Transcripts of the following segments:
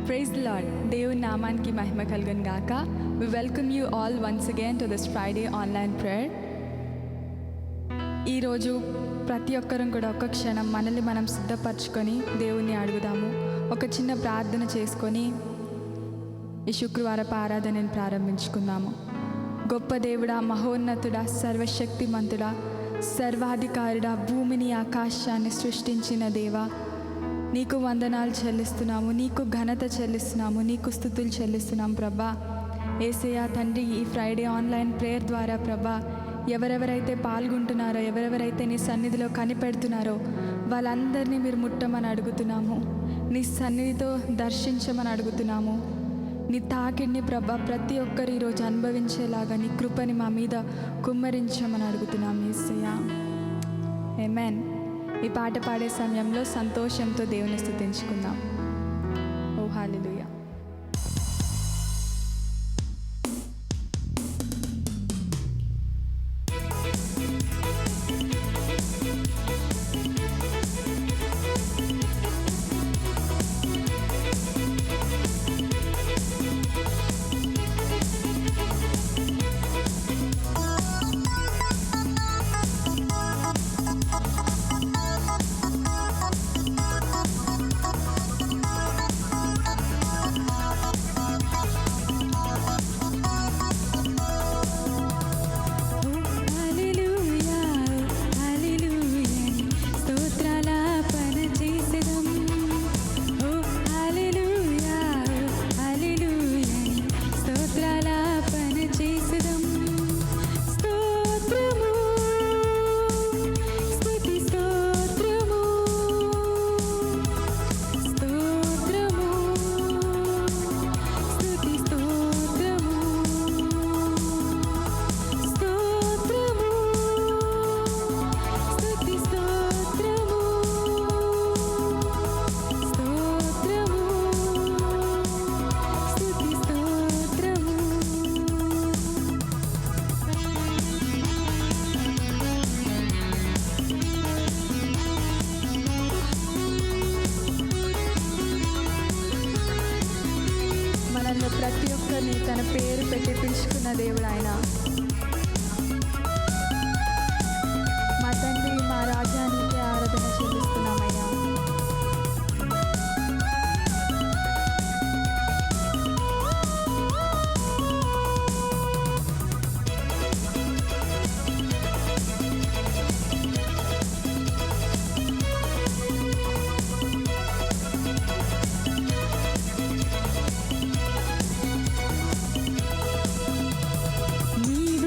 Praise the Lord. దేవుని నామానికి మహిమ కలుగును గాక. We welcome you all once again to this Friday online prayer. ఈరోజు ప్రతి ఒక్కరం కూడా ఒక్క క్షణం మనల్ని మనం సిద్ధపరచుకొని దేవుణ్ణి అడుగుదాము. ఒక చిన్న ప్రార్థన చేసుకొని ఈ శుక్రవారపు ఆరాధనని ప్రారంభించుకుందాము. గొప్ప దేవుడా, మహోన్నతుడా, సర్వశక్తిమంతుడా, సర్వాధికారుడా, భూమిని ఆకాశాన్ని సృష్టించిన దేవా, నీకు వందనాలు చెల్లిస్తున్నాము, నీకు ఘనత చెల్లిస్తున్నాము, నీకు స్తుతులు చెల్లిస్తున్నాము ప్రభా. యేసయ్య తండ్రి, ఈ ఫ్రైడే ఆన్లైన్ ప్రేయర్ ద్వారా ప్రభా, ఎవరెవరైతే పాల్గొంటున్నారో, ఎవరెవరైతే నీ సన్నిధిలో కనిపెడుతున్నారో వాళ్ళందరినీ మీరు ముట్టమని అడుగుతున్నాము. నీ సన్నిధితో దర్శించమని అడుగుతున్నాము. నీ తాకిడిని ప్రభా ప్రతి ఒక్కరు ఈరోజు అనుభవించేలాగా నీ కృపని మా మీద కుమ్మరించమని అడుగుతున్నాము యేసయ్య. ఆమేన్. ఈ పాట పాడే సమయంలో సంతోషంతో దేవుని స్తుతించుకుందాం. ఓ హల్లెలూయా. ప్రతి ఒక్కరిని తన పేరు పెట్టి పిలుచుకున్న దేవుడు ఆయన. మా తండ్రి, మా రాజ్యానికి ఆరాధన చెల్లిస్తున్నామయ్యా. నీ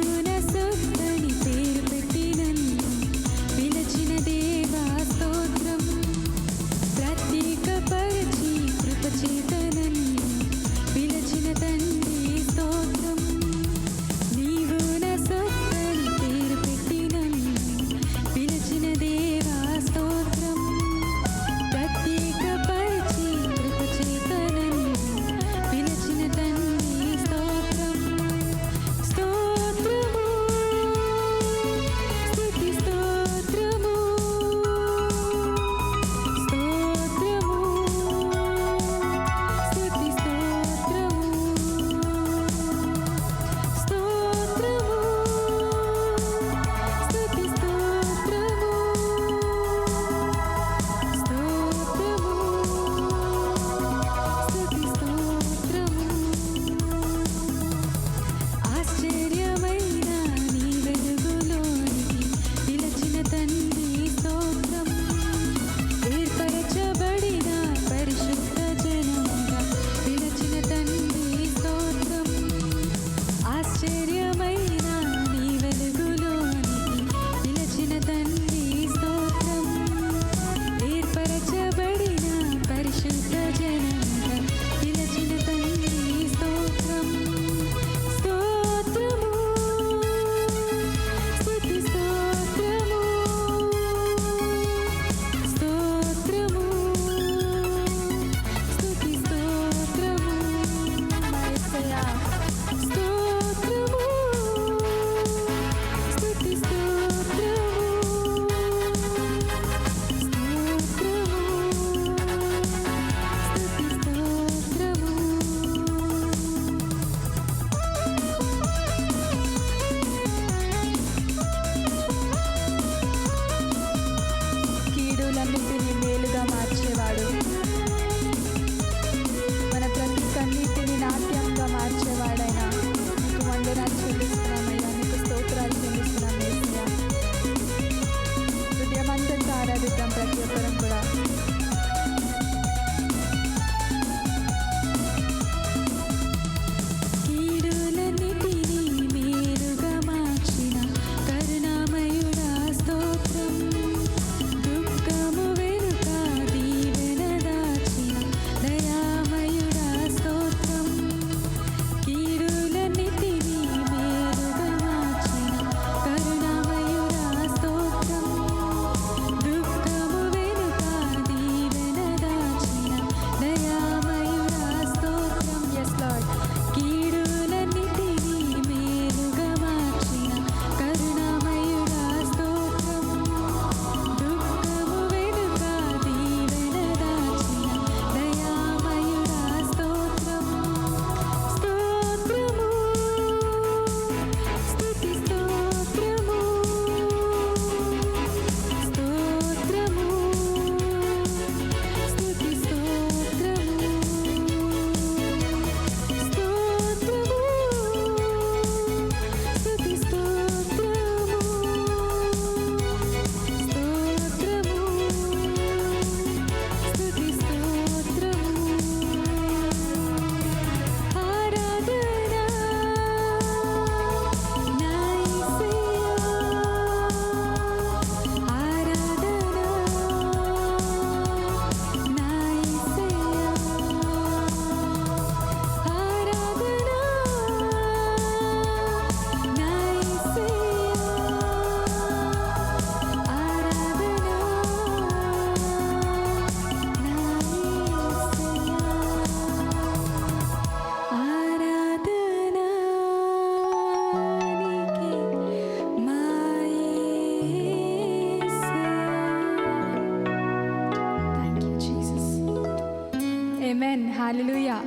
ఆమేన్. హల్లెలూయా.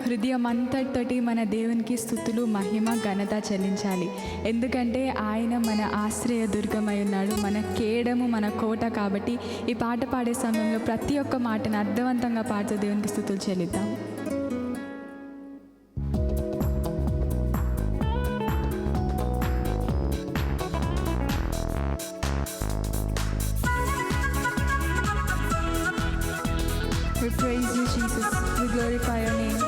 హృదయం అంతటితోటి మన దేవునికి స్తుతులు, మహిమ, ఘనత చెల్లించాలి. ఎందుకంటే ఆయన మన ఆశ్రయ దుర్గమై ఉన్నాడు, మన కేడము, మన కోట. కాబట్టి ఈ పాట పాడే సమయంలో ప్రతి ఒక్క మాటను అర్థవంతంగా పాడుతూ దేవునికి స్తుతులు చెల్లిద్దాం. We praise you, Jesus. We glorify your name.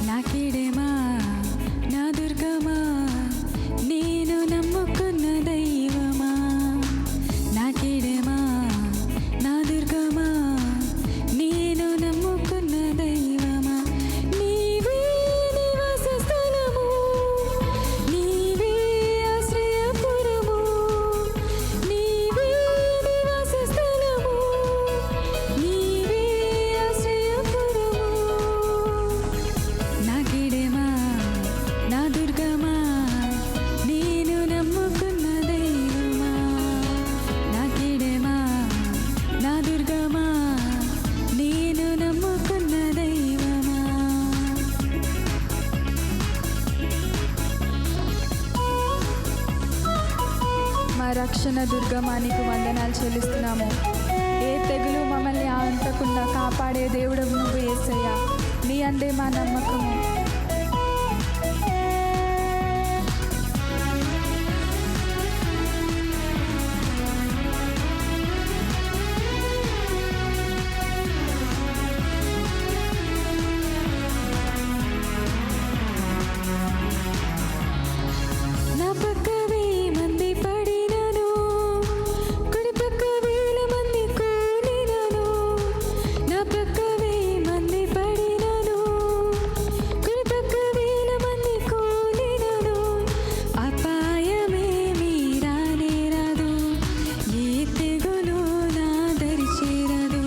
నా కీడేమా, నా దుర్గమా, నేను నమ్ముకున్న దైవమా. నా కీడేమా, నా దుర్గమా, నేను నమ్ముకున్న దైవమా. నీవే నివాస స్థలము, నీవే ఆశ్రయపురము, నీవే నివాస స్థలము, నీవే ఆశ్రయపురము. నా కీడేమా, నా దుర్గమా, నేను నమ్ముకున్న దైవమా. నా కీడేమా, నా దుర్గమా, నేను నమ్ముకున్న దైవమా. మా రక్షణ దుర్గమానికి వందనాలు చెల్లిస్తున్నాము. ఏ తెగులు మమ్మల్ని అంటకుండా కాపాడే దేవుడు నువ్వు యేసయ్యా. నీ అందే మా నమ్మకము. నా పక్క 1000 మంది పడినను, కుడి పక్క 1000 మంది కూలినను. నా పక్క 1000 మంది పడినను, కుడి పక్క 1000 మంది కూలినను. అపాయమేమీ రానే రాదు, ఏ తెగులు నా దరి చేరదు.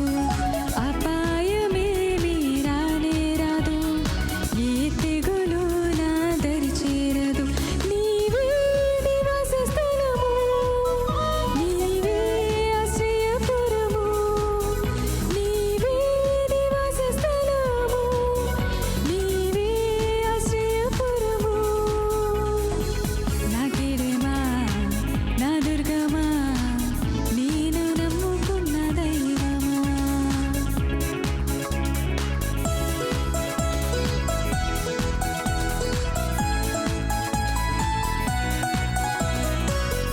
అపాయమేమీ రానే రాదు, ఏ తెగులు నా దరి చేరదు. నీవే నివాస స్థలము, నీవే ఆశ్రయపురము, నీవే నివాస స్థలము, నీవే ఆశ్రయపురము. నా కీడేమా, నా దుర్గమా, నేను నమ్ముకున్న దైవమా.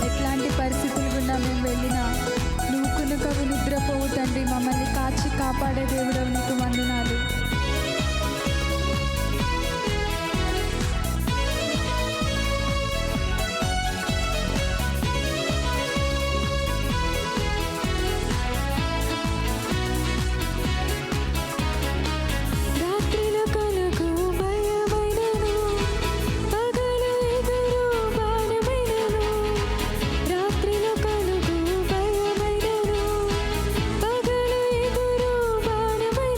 ఎట్లాంటి పరిస్థితులు గుండా మేము వెళ్ళినా నువ్వు కునుకవు, నిద్రపోవు తండ్రి. మమ్మల్ని కాచి కాపాడే దేవుడు నీకు వందనాలు. రాత్రిలో కలుగు భయమైనను, పగలు ఎదురు బాణమైనను. రాత్రిలో కలుగు భయమైనను, పగలు ఎదురు బాణమైనను.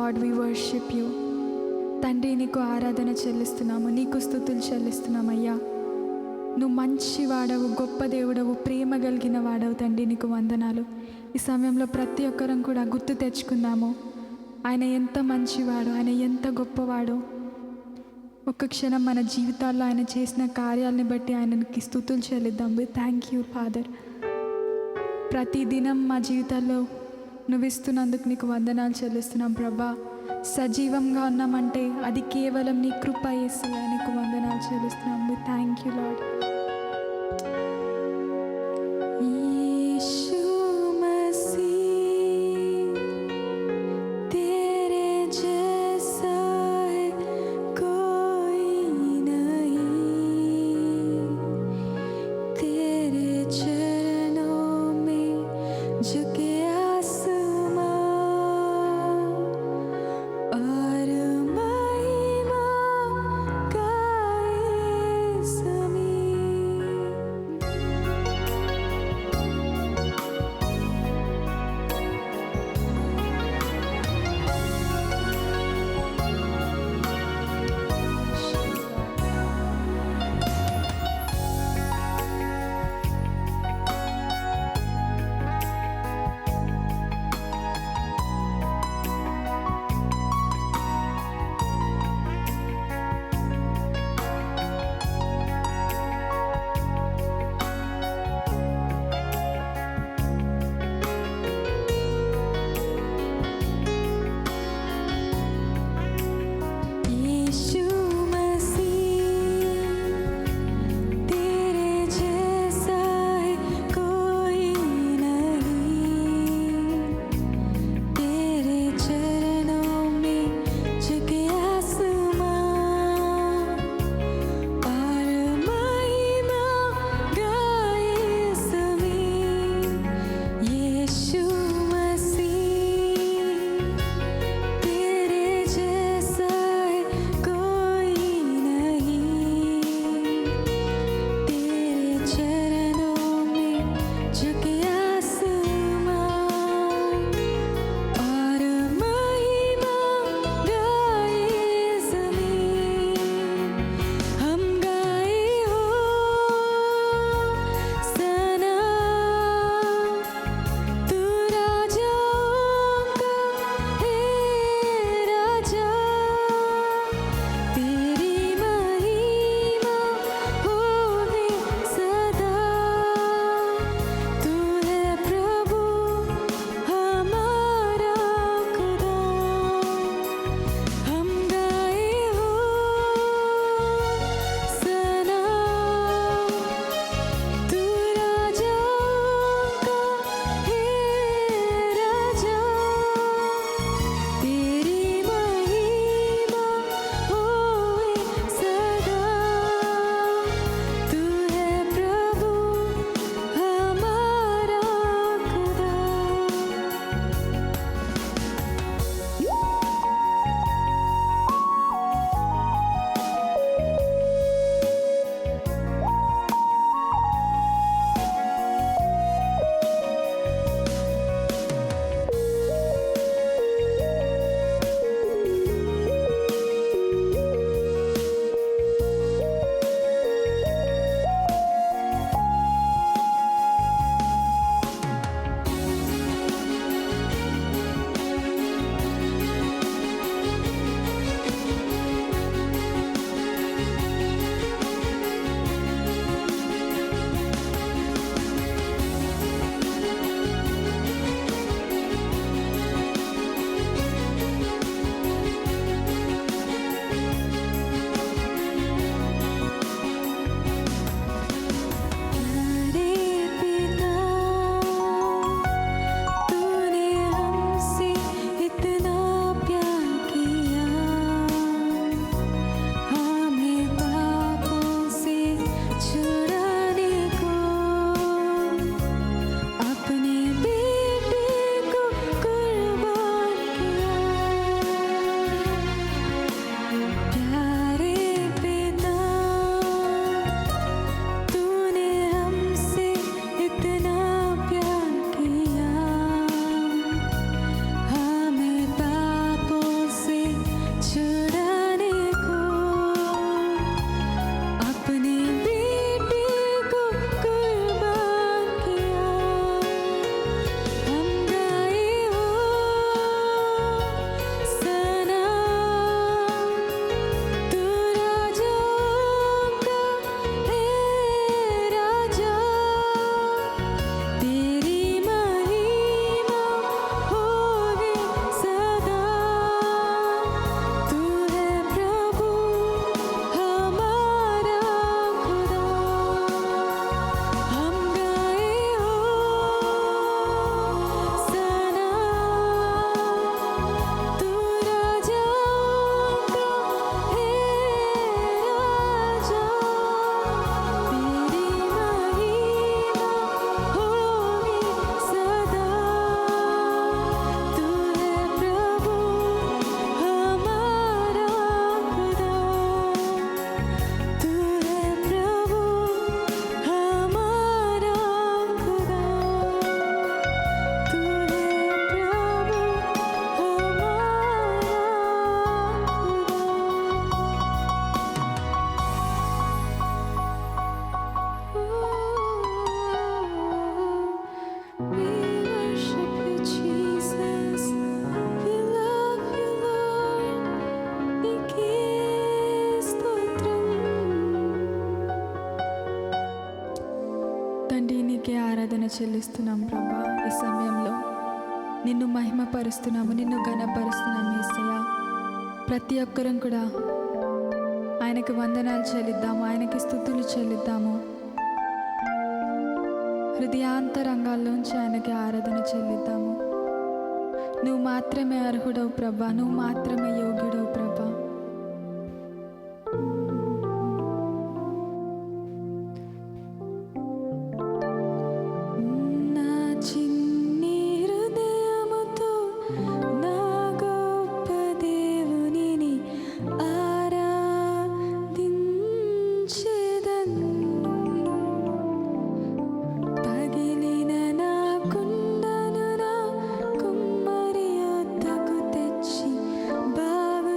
Lord we worship you. తండ్రి, నీకు ఆరాధన చెల్లిస్తున్నాము, నీకు స్తుతులు చెల్లిస్తున్నామయ్యా. నువ్వు మంచి వాడవు, గొప్ప దేవుడవు, ప్రేమ కలిగిన వాడవు తండ్రి, నీకు వందనాలు. ఈ సమయంలో ప్రతి ఒక్కరం కూడా గుర్తు తెచ్చుకుందాము ఆయన ఎంత మంచివాడు, ఆయన ఎంత గొప్పవాడు. ఒక్క క్షణం మన జీవితాల్లో ఆయన చేసిన కార్యాలని బట్టి ఆయనకి స్తుతులు చెల్లిద్దాం. We thank you Father. ప్రతిదినం మా జీవితాల్లో నువ్వు ఇస్తున్నందుకు నీకు వందనాలు చెల్లిస్తున్నాం ప్రభా. సజీవంగా ఉన్నామంటే అది కేవలం నీ కృప యేసయ్యా, నీకు వందనాలు చెల్లిస్తున్నాం. We thank you Lord. చెల్లిస్తున్నాం ప్రభా. ఈ సమయంలో నిన్ను మహిమపరుస్తున్నాము, నిన్ను ఘనపరుస్తున్నాము యేసయ్య. ప్రతి ఒక్కరం కూడా ఆయనకి వందనాలు చెల్లిద్దాము, ఆయనకి స్తుతులు చెల్లిద్దాము. హృదయాంతరంగాల్లోంచి ఆయనకి ఆరాధన చెల్లిద్దాము. నువ్వు మాత్రమే అర్హుడవు ప్రభా, నువ్వు మాత్రమే యోగ్యుడవు ప్రభా. నా చిన్ని హృదయముతో నా గొప్ప దేవునిని ఆరాధించెదను. పగిలిన నా కుండను నా కుమ్మరి యొద్దకు తెచ్చి బాగు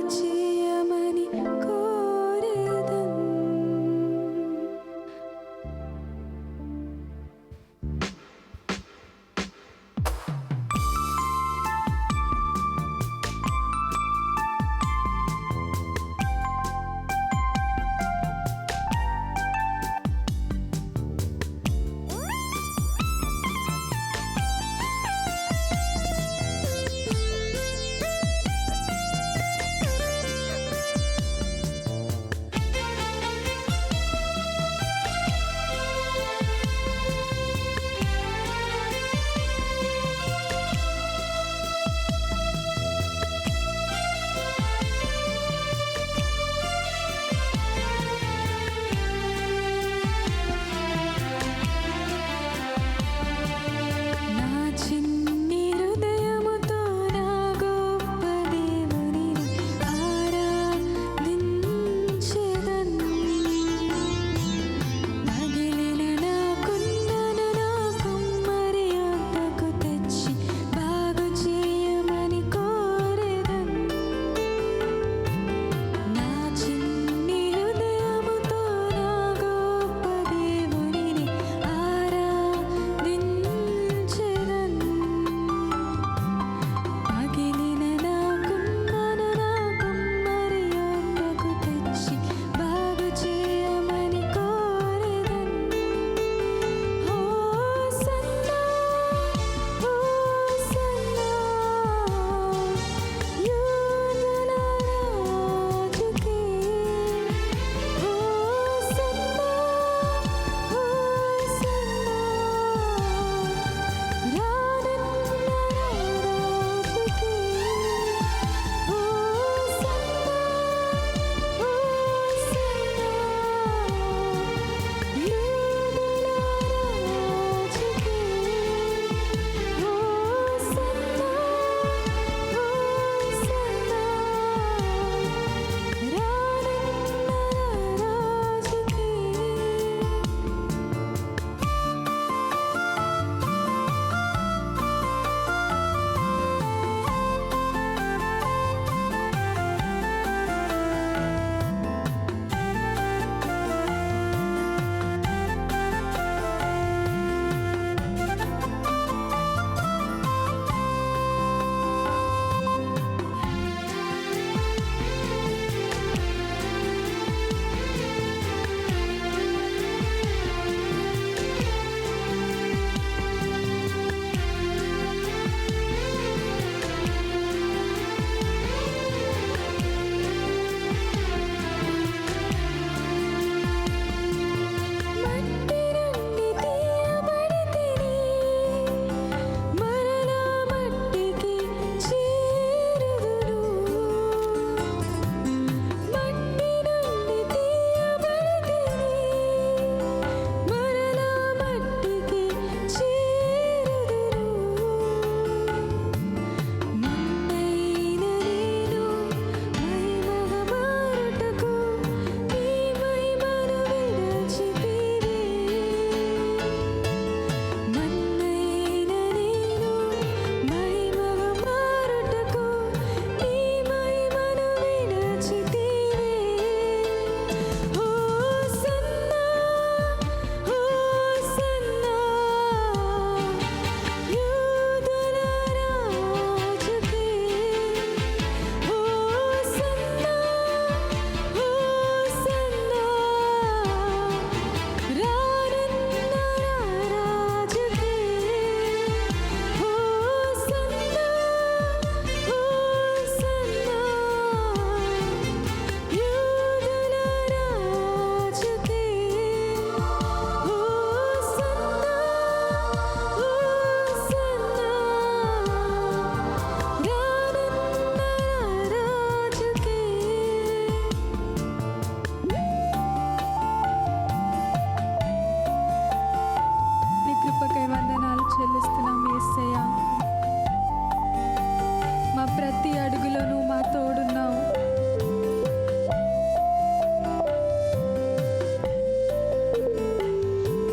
ప్రతి అడుగులో నువ్వు మా తోడున్నావు.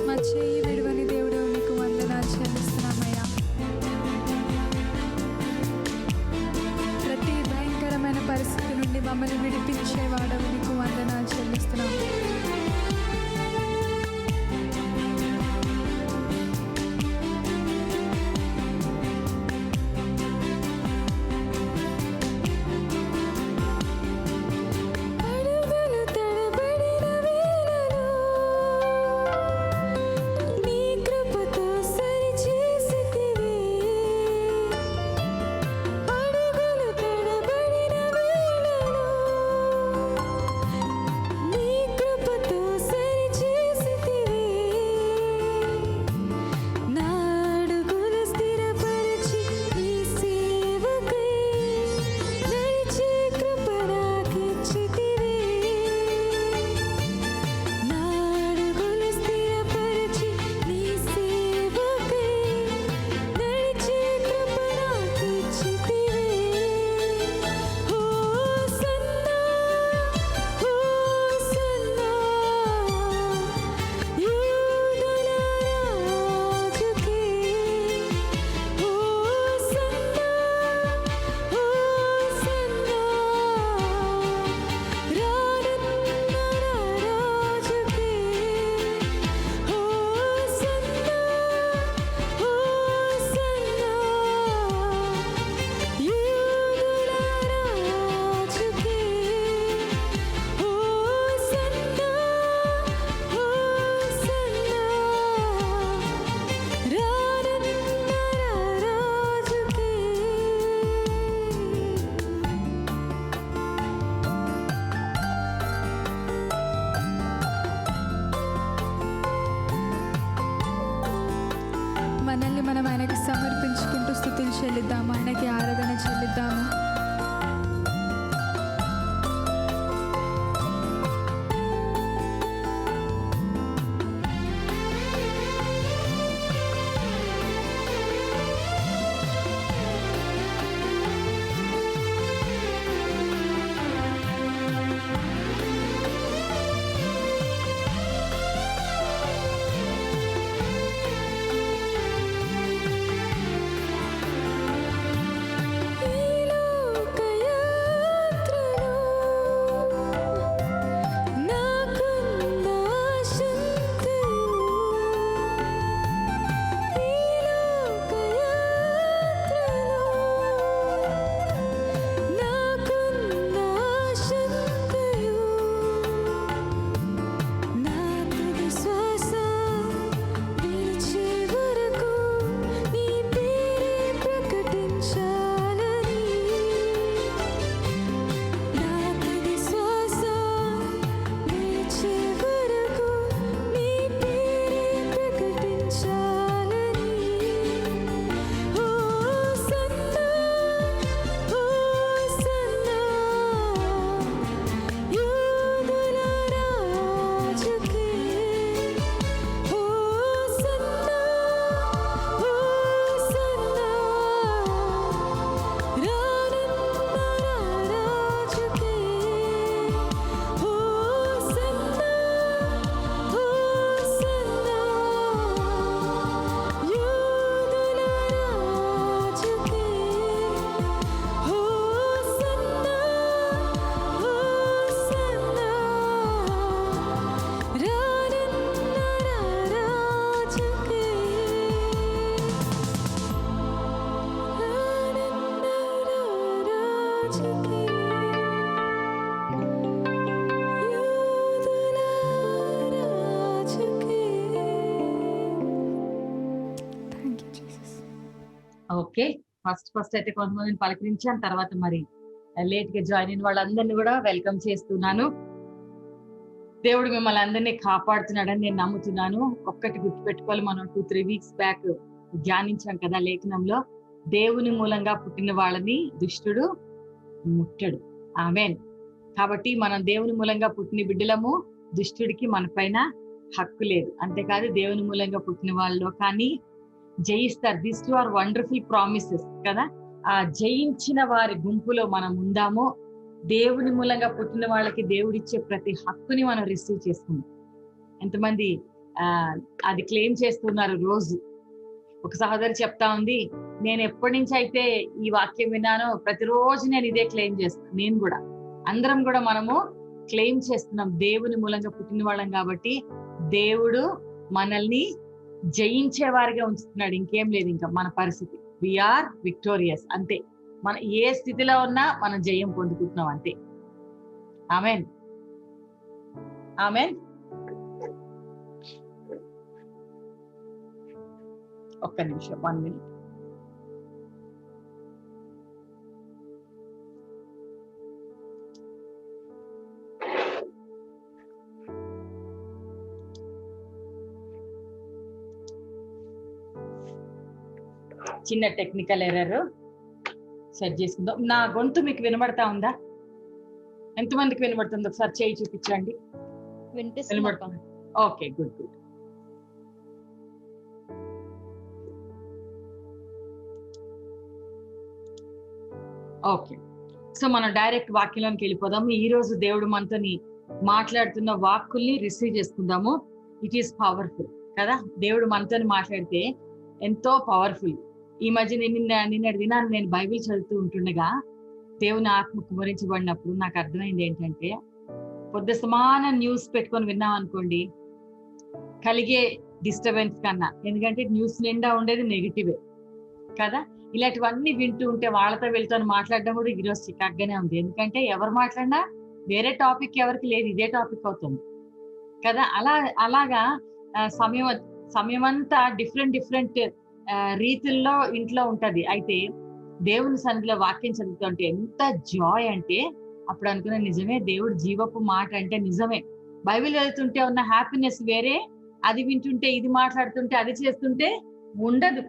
మా చెయ్యి విడువని దేవుడు, నీకు వందనాలు చెల్లిస్తున్నామయ్యా. ప్రతి భయంకరమైన పరిస్థితి నుండి మమ్మల్ని విడిపించేవాడవు, నీకు వందనాలు చెల్లిస్తున్నాము. మనల్ని మనం ఆయనకి సమర్పించుకుంటూ స్తుతులు చెల్లిద్దాము, ఆయనకి ఆరాధన చెల్లిద్దాము. ఓకే, ఫస్ట్ అయితే కొంతమందిని పలకరించాను. తర్వాత మరి లేట్ గా జాయిన్ అయిన వాళ్ళందరినీ కూడా వెల్కమ్ చేస్తున్నాను. దేవుడు మిమ్మల్ని అందరినీ కాపాడుతున్నాడని నేను నమ్ముతున్నాను. ఒక్కటి గుర్తుపెట్టుకోవాలి, మనం 2-3 వీక్స్ బ్యాక్ ధ్యానించాం కదా లేఖనంలో, దేవుని మూలంగా పుట్టిన వాళ్ళని దుష్టుడు ముట్టడు. ఆమేన్. కాబట్టి మనం దేవుని మూలంగా పుట్టిన బిడ్డలము, దుష్టుడికి మన పైన హక్కు లేదు. అంతేకాదు దేవుని మూలంగా పుట్టిన వాళ్ళు కానీ జయిస్తారు. దిస్ 2 ఆర్ వండర్ఫుల్ ప్రామిసెస్ కదా. ఆ జయించిన వారి గుంపులో మనం ఉందామో, దేవుని మూలంగా పుట్టిన వాళ్ళకి దేవుడిచ్చే ప్రతి హక్కుని మనం రిసీవ్ చేసుకుందాం. ఎంతమంది ఆ అది క్లెయిమ్ చేస్తున్నారు రోజు? ఒక సహోదరి చెప్తా ఉంది, నేను ఎప్పటి నుంచి అయితే ఈ వాక్యం విన్నానో ప్రతిరోజు నేను ఇదే క్లెయిమ్ చేస్తాను. నేను కూడా, అందరం కూడా మనము క్లెయిమ్ చేస్తున్నాం. దేవుని మూలంగా పుట్టిన వాళ్ళం కాబట్టి దేవుడు మనల్ని జయించే వారిగా ఉంచుతున్నాడు. ఇంకేం లేదు, ఇంకా మన పరిస్థితి వీఆర్ విక్టోరియస్ అంతే. మన ఏ స్థితిలో ఉన్నా మనం జయం పొందుకుంటున్నాం అంతే. Amen, amen. ఒక్క నిమిషం, 1 minute. చిన్న టెక్నికల్ ఎర్రర్, సెట్ చేసుకుందాం. నా గొంతు మీకు వినబడతా ఉందా? ఎంతమందికి వినబడుతుందో ఒకసారి చేయి చూపించండి. వినబడుతుంది. Okay, good good. Okay, so మనం డైరెక్ట్ వాక్యంలోకి వెళ్ళిపోదాము. ఈ రోజు దేవుడు మనతోని మాట్లాడుతున్న వాక్కుల్ని రిసీవ్ చేసుకుందాము. ఇట్ ఈస్ పవర్ఫుల్ కదా. దేవుడు మనతోని మాట్లాడితే ఎంతో పవర్ఫుల్. ఈ మధ్య నిన్నటి దినాన్ని నేను బైబిల్ చదువుతూ ఉంటుండగా దేవుని ఆత్మ కుమరించబడినప్పుడు నాకు అర్థమైంది ఏంటంటే, పొద్దు సమాన న్యూస్ పెట్టుకొని విన్నాం అనుకోండి, కలిగే డిస్టర్బెన్స్ కన్నా, ఎందుకంటే న్యూస్ నిండా ఉండేది నెగిటివే కదా. ఇలాంటివన్నీ వింటూ ఉంటే వాళ్ళతో వీళ్ళతో మాట్లాడడం కూడా ఈరోజు చికాగ్గానే ఉంది. ఎందుకంటే ఎవరు మాట్లాడినా వేరే టాపిక్ ఎవరికి లేదు, ఇదే టాపిక్ అవుతుంది కదా. అలాగా సమయం అంతా డిఫరెంట్ రీతుల్లో ఇంట్లో ఉంటది. అయితే దేవుని సన్నిధిలో వాక్యం చదువుతుంటే ఎంత జాయ్ అంటే, అప్పుడు అనుకున్న నిజమే, దేవుడు జీవపు మాట అంటే నిజమే. బైబిల్ చదువుతుంటే ఉన్న హ్యాపీనెస్ వేరే, అది వింటుంటే, ఇది మాట్లాడుతుంటే, అది చేస్తుంటే ఉండదు.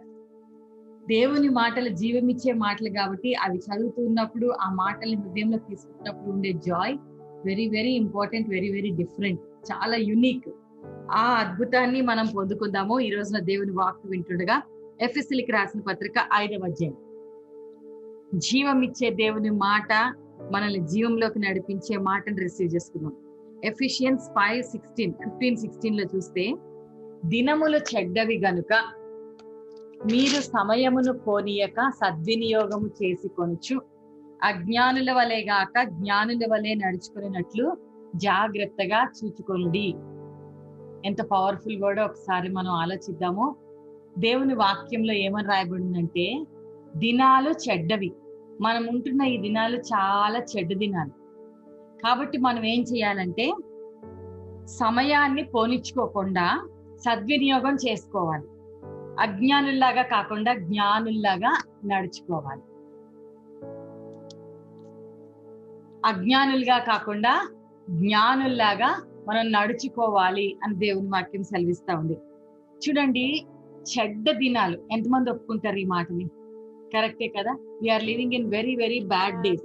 దేవుని మాటలు జీవమిచ్చే మాటలు కాబట్టి అవి చదువుతున్నప్పుడు ఆ మాటల్ని హృదయంలో తీసుకున్నప్పుడు ఉండే Joy very very important, very very different, చాలా యునిక్. ఆ అద్భుతాన్ని మనం పొందుకుందాము ఈ రోజున దేవుని వాక్కు వింటుండగా. ఎఫెసీయులకు రాసిన పత్రిక 5వ అధ్యాయం. జీవమిచ్చే దేవుని మాట, మనల్ని జీవంలోకి నడిపించే మాటను రిసీవ్ చేసుకుందాం. ఎఫిషియన్స్ 15:16 లో చూస్తే, దినములు చెడ్డవి గనుక మీరు సమయమును పోనీయక సద్వినియోగము చేసి కొనుచు అజ్ఞానుల వలె గాక జ్ఞానుల వలె నడుచుకున్నట్లు జాగ్రత్తగా చూచుకొనుడి. ఎంత పవర్ఫుల్ వర్డ్ ఒకసారి మనం ఆలోచిద్దాము. దేవుని వాక్యంలో ఏమని రాయబడిందంటే, దినాలు చెడ్డవి. మనం ఉంటున్న ఈ దినాలు చాలా చెడ్డ దినాలు. కాబట్టి మనం ఏం చేయాలంటే, సమయాన్ని పోనిచ్చుకోకుండా సద్వినియోగం చేసుకోవాలి. అజ్ఞానుల్లాగా కాకుండా జ్ఞానుల్లాగా నడుచుకోవాలి. అజ్ఞానులుగా కాకుండా జ్ఞానుల్లాగా మనం నడుచుకోవాలి అని దేవుని వాక్యం సెలవిస్తా ఉంది. చూడండి, చెడ్డ దినాలు, ఎంతమంది ఒప్పుకుంటారు ఈ మాటని? కరెక్టే కదా. We are living in very very bad days.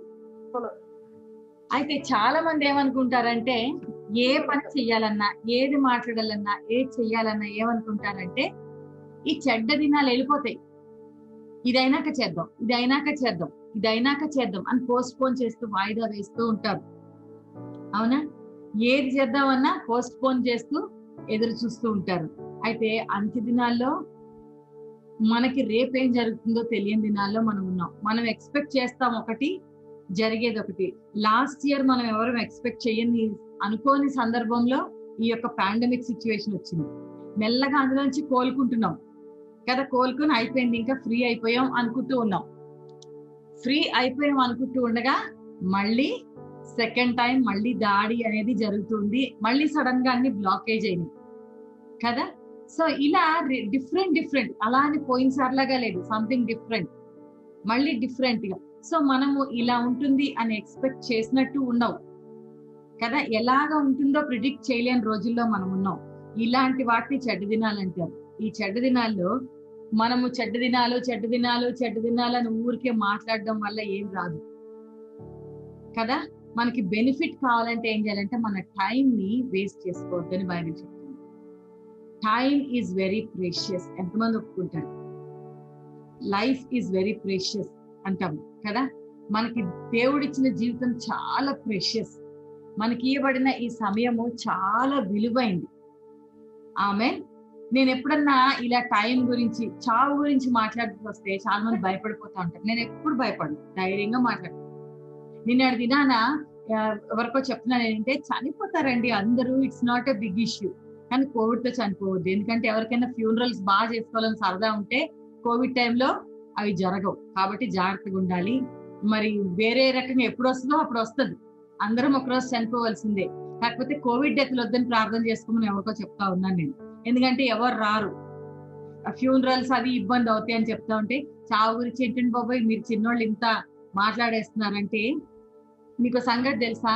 అయితే చాలా మంది ఏమనుకుంటారంటే, ఏ పని చెయ్యాలన్నా, ఏది మాట్లాడాలన్నా, ఏది చెయ్యాలన్నా ఏమనుకుంటారంటే, ఈ చెడ్డ దినాలు వెళ్ళిపోతాయి, ఇదైనాక చేద్దాం, ఇదైనాక చేద్దాం అని పోన్ చేస్తూ, వాయిదా వేస్తూ ఉంటారు. అవునా? ఏది చేద్దామన్నా పోన్ చేస్తూ ఎదురు చూస్తూ ఉంటారు. అయితే అంత్య దినాల్లో మనకి రేపేం జరుగుతుందో తెలియని దినాల్లో మనం ఉన్నాం. మనం ఎక్స్పెక్ట్ చేస్తాం ఒకటి, జరిగేది ఒకటి. లాస్ట్ ఇయర్ మనం ఎవరు ఎక్స్పెక్ట్ చేయని, అనుకోని సందర్భంలో ఈ యొక్క పాండమిక్ సిచ్యువేషన్ వచ్చింది. మెల్లగా అందులో నుంచి కోలుకుంటున్నాం కదా. కోలుకొని అయిపోయింది, ఇంకా ఫ్రీ అయిపోయాం అనుకుంటూ ఉన్నాం. ఫ్రీ అయిపోయాం అనుకుంటూ ఉండగా మళ్ళీ సెకండ్ టైం మళ్ళీ దాడి అనేది జరుగుతుంది. మళ్ళీ సడన్ గా అన్ని బ్లాకేజ్ అయినాయి కదా. సో ఇలా డిఫరెంట్ అలా అని పోయినసార్లాగా లేదు, సంథింగ్ డిఫరెంట్, మళ్ళీ డిఫరెంట్ గా. సో మనము ఇలా ఉంటుంది అని ఎక్స్పెక్ట్ చేసినట్టు ఉండవు కదా. ఎలాగా ఉంటుందో ప్రిడిక్ట్ చేయలేని రోజుల్లో మనం ఉన్నాం. ఇలాంటి వాటిని చెడ్డ దినాలు అంటారు. ఈ చెడ్డ దినాల్లో మనము చెడ్డ దినాలు అని ఊరికే మాట్లాడడం వల్ల ఏం రాదు కదా. మనకి బెనిఫిట్ కావాలంటే ఏం చేయాలంటే, మన టైం ని వేస్ట్ చేసుకోవద్దని బైబిల్ చెప్తుంది. Time is very precious. ఎంతమంది ఒప్పుకుంటారు? లైఫ్ ఈజ్ వెరీ ప్రెషియస్ అంటాం కదా. మనకి దేవుడిచ్చిన జీవితం చాలా ప్రెషియస్. మనకి ఇవ్వబడిన ఈ సమయము చాలా విలువైంది. ఆమె నేను ఎప్పుడన్నా ఇలా టైం గురించి, చావు గురించి మాట్లాడుతూ వస్తే చాలా మంది భయపడిపోతా ఉంటారు. నేను ఎప్పుడు భయపడను, ధైర్యంగా మాట్లాడతాను. నిన్న దినాన ఎవరికో చెప్తున్నాను ఏంటంటే, చనిపోతారండి అందరూ, it's not a big issue, కానీ కోవిడ్ తో చనిపోవద్దు. ఎందుకంటే ఎవరికైనా ఫ్యూనరల్స్ బాగా చేసుకోవాలని సరదా ఉంటే కోవిడ్ టైంలో అవి జరగవు. కాబట్టి జాగ్రత్తగా ఉండాలి. మరి వేరే రకంగా ఎప్పుడు వస్తుందో అప్పుడు వస్తుంది. అందరం ఒకరోజు చనిపోవలసిందే. కాకపోతే కోవిడ్ డెత్లు వద్దని ప్రార్థన చేసుకోమని ఎవరికో చెప్తా ఉన్నాను నేను. ఎందుకంటే ఎవరు రారు, ఫ్యూనరల్స్ అది ఇబ్బంది అవుతాయి అని చెప్తా ఉంటే, చావు గురించి ఏంటంటే బాబాయ్ మీరు చిన్నోళ్ళు ఇంత మాట్లాడేస్తున్నారంటే, మీకు సంగతి తెలుసా,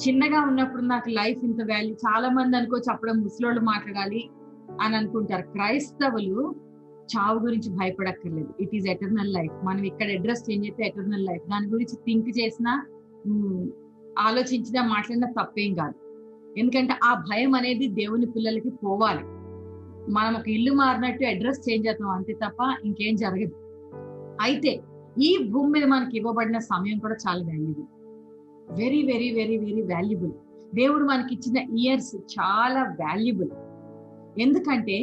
చిన్నగా ఉన్నప్పుడు నాకు లైఫ్ ఇంత వాల్యూ. చాలా మంది అనుకోవచ్చు అప్పుడు ముసలోళ్ళు మాట్లాడాలి అని అనుకుంటారు. క్రైస్తవులు చావు గురించి భయపడక్కర్లేదు. It is eternal life. మనం ఇక్కడ అడ్రస్ చేంజ్ అయితే ఎటర్నల్ లైఫ్. దాని గురించి థింక్ చేసినా, ఆలోచించినా, మాట్లాడినా తప్పేం కాదు. ఎందుకంటే ఆ భయం అనేది దేవుని పిల్లలకి పోవాలి. మనం ఒక ఇల్లు మారినట్టు అడ్రస్ చేంజ్ అవుతాం అంతే తప్ప ఇంకేం జరగదు. అయితే ఈ భూమి మీద మనకి ఇవ్వబడిన సమయం కూడా చాలా valuable. Very very very very valuable. దేవుడు మనకి ఇచ్చిన ఇయర్స్ చాలా వాల్యుబుల్. ఎందుకంటే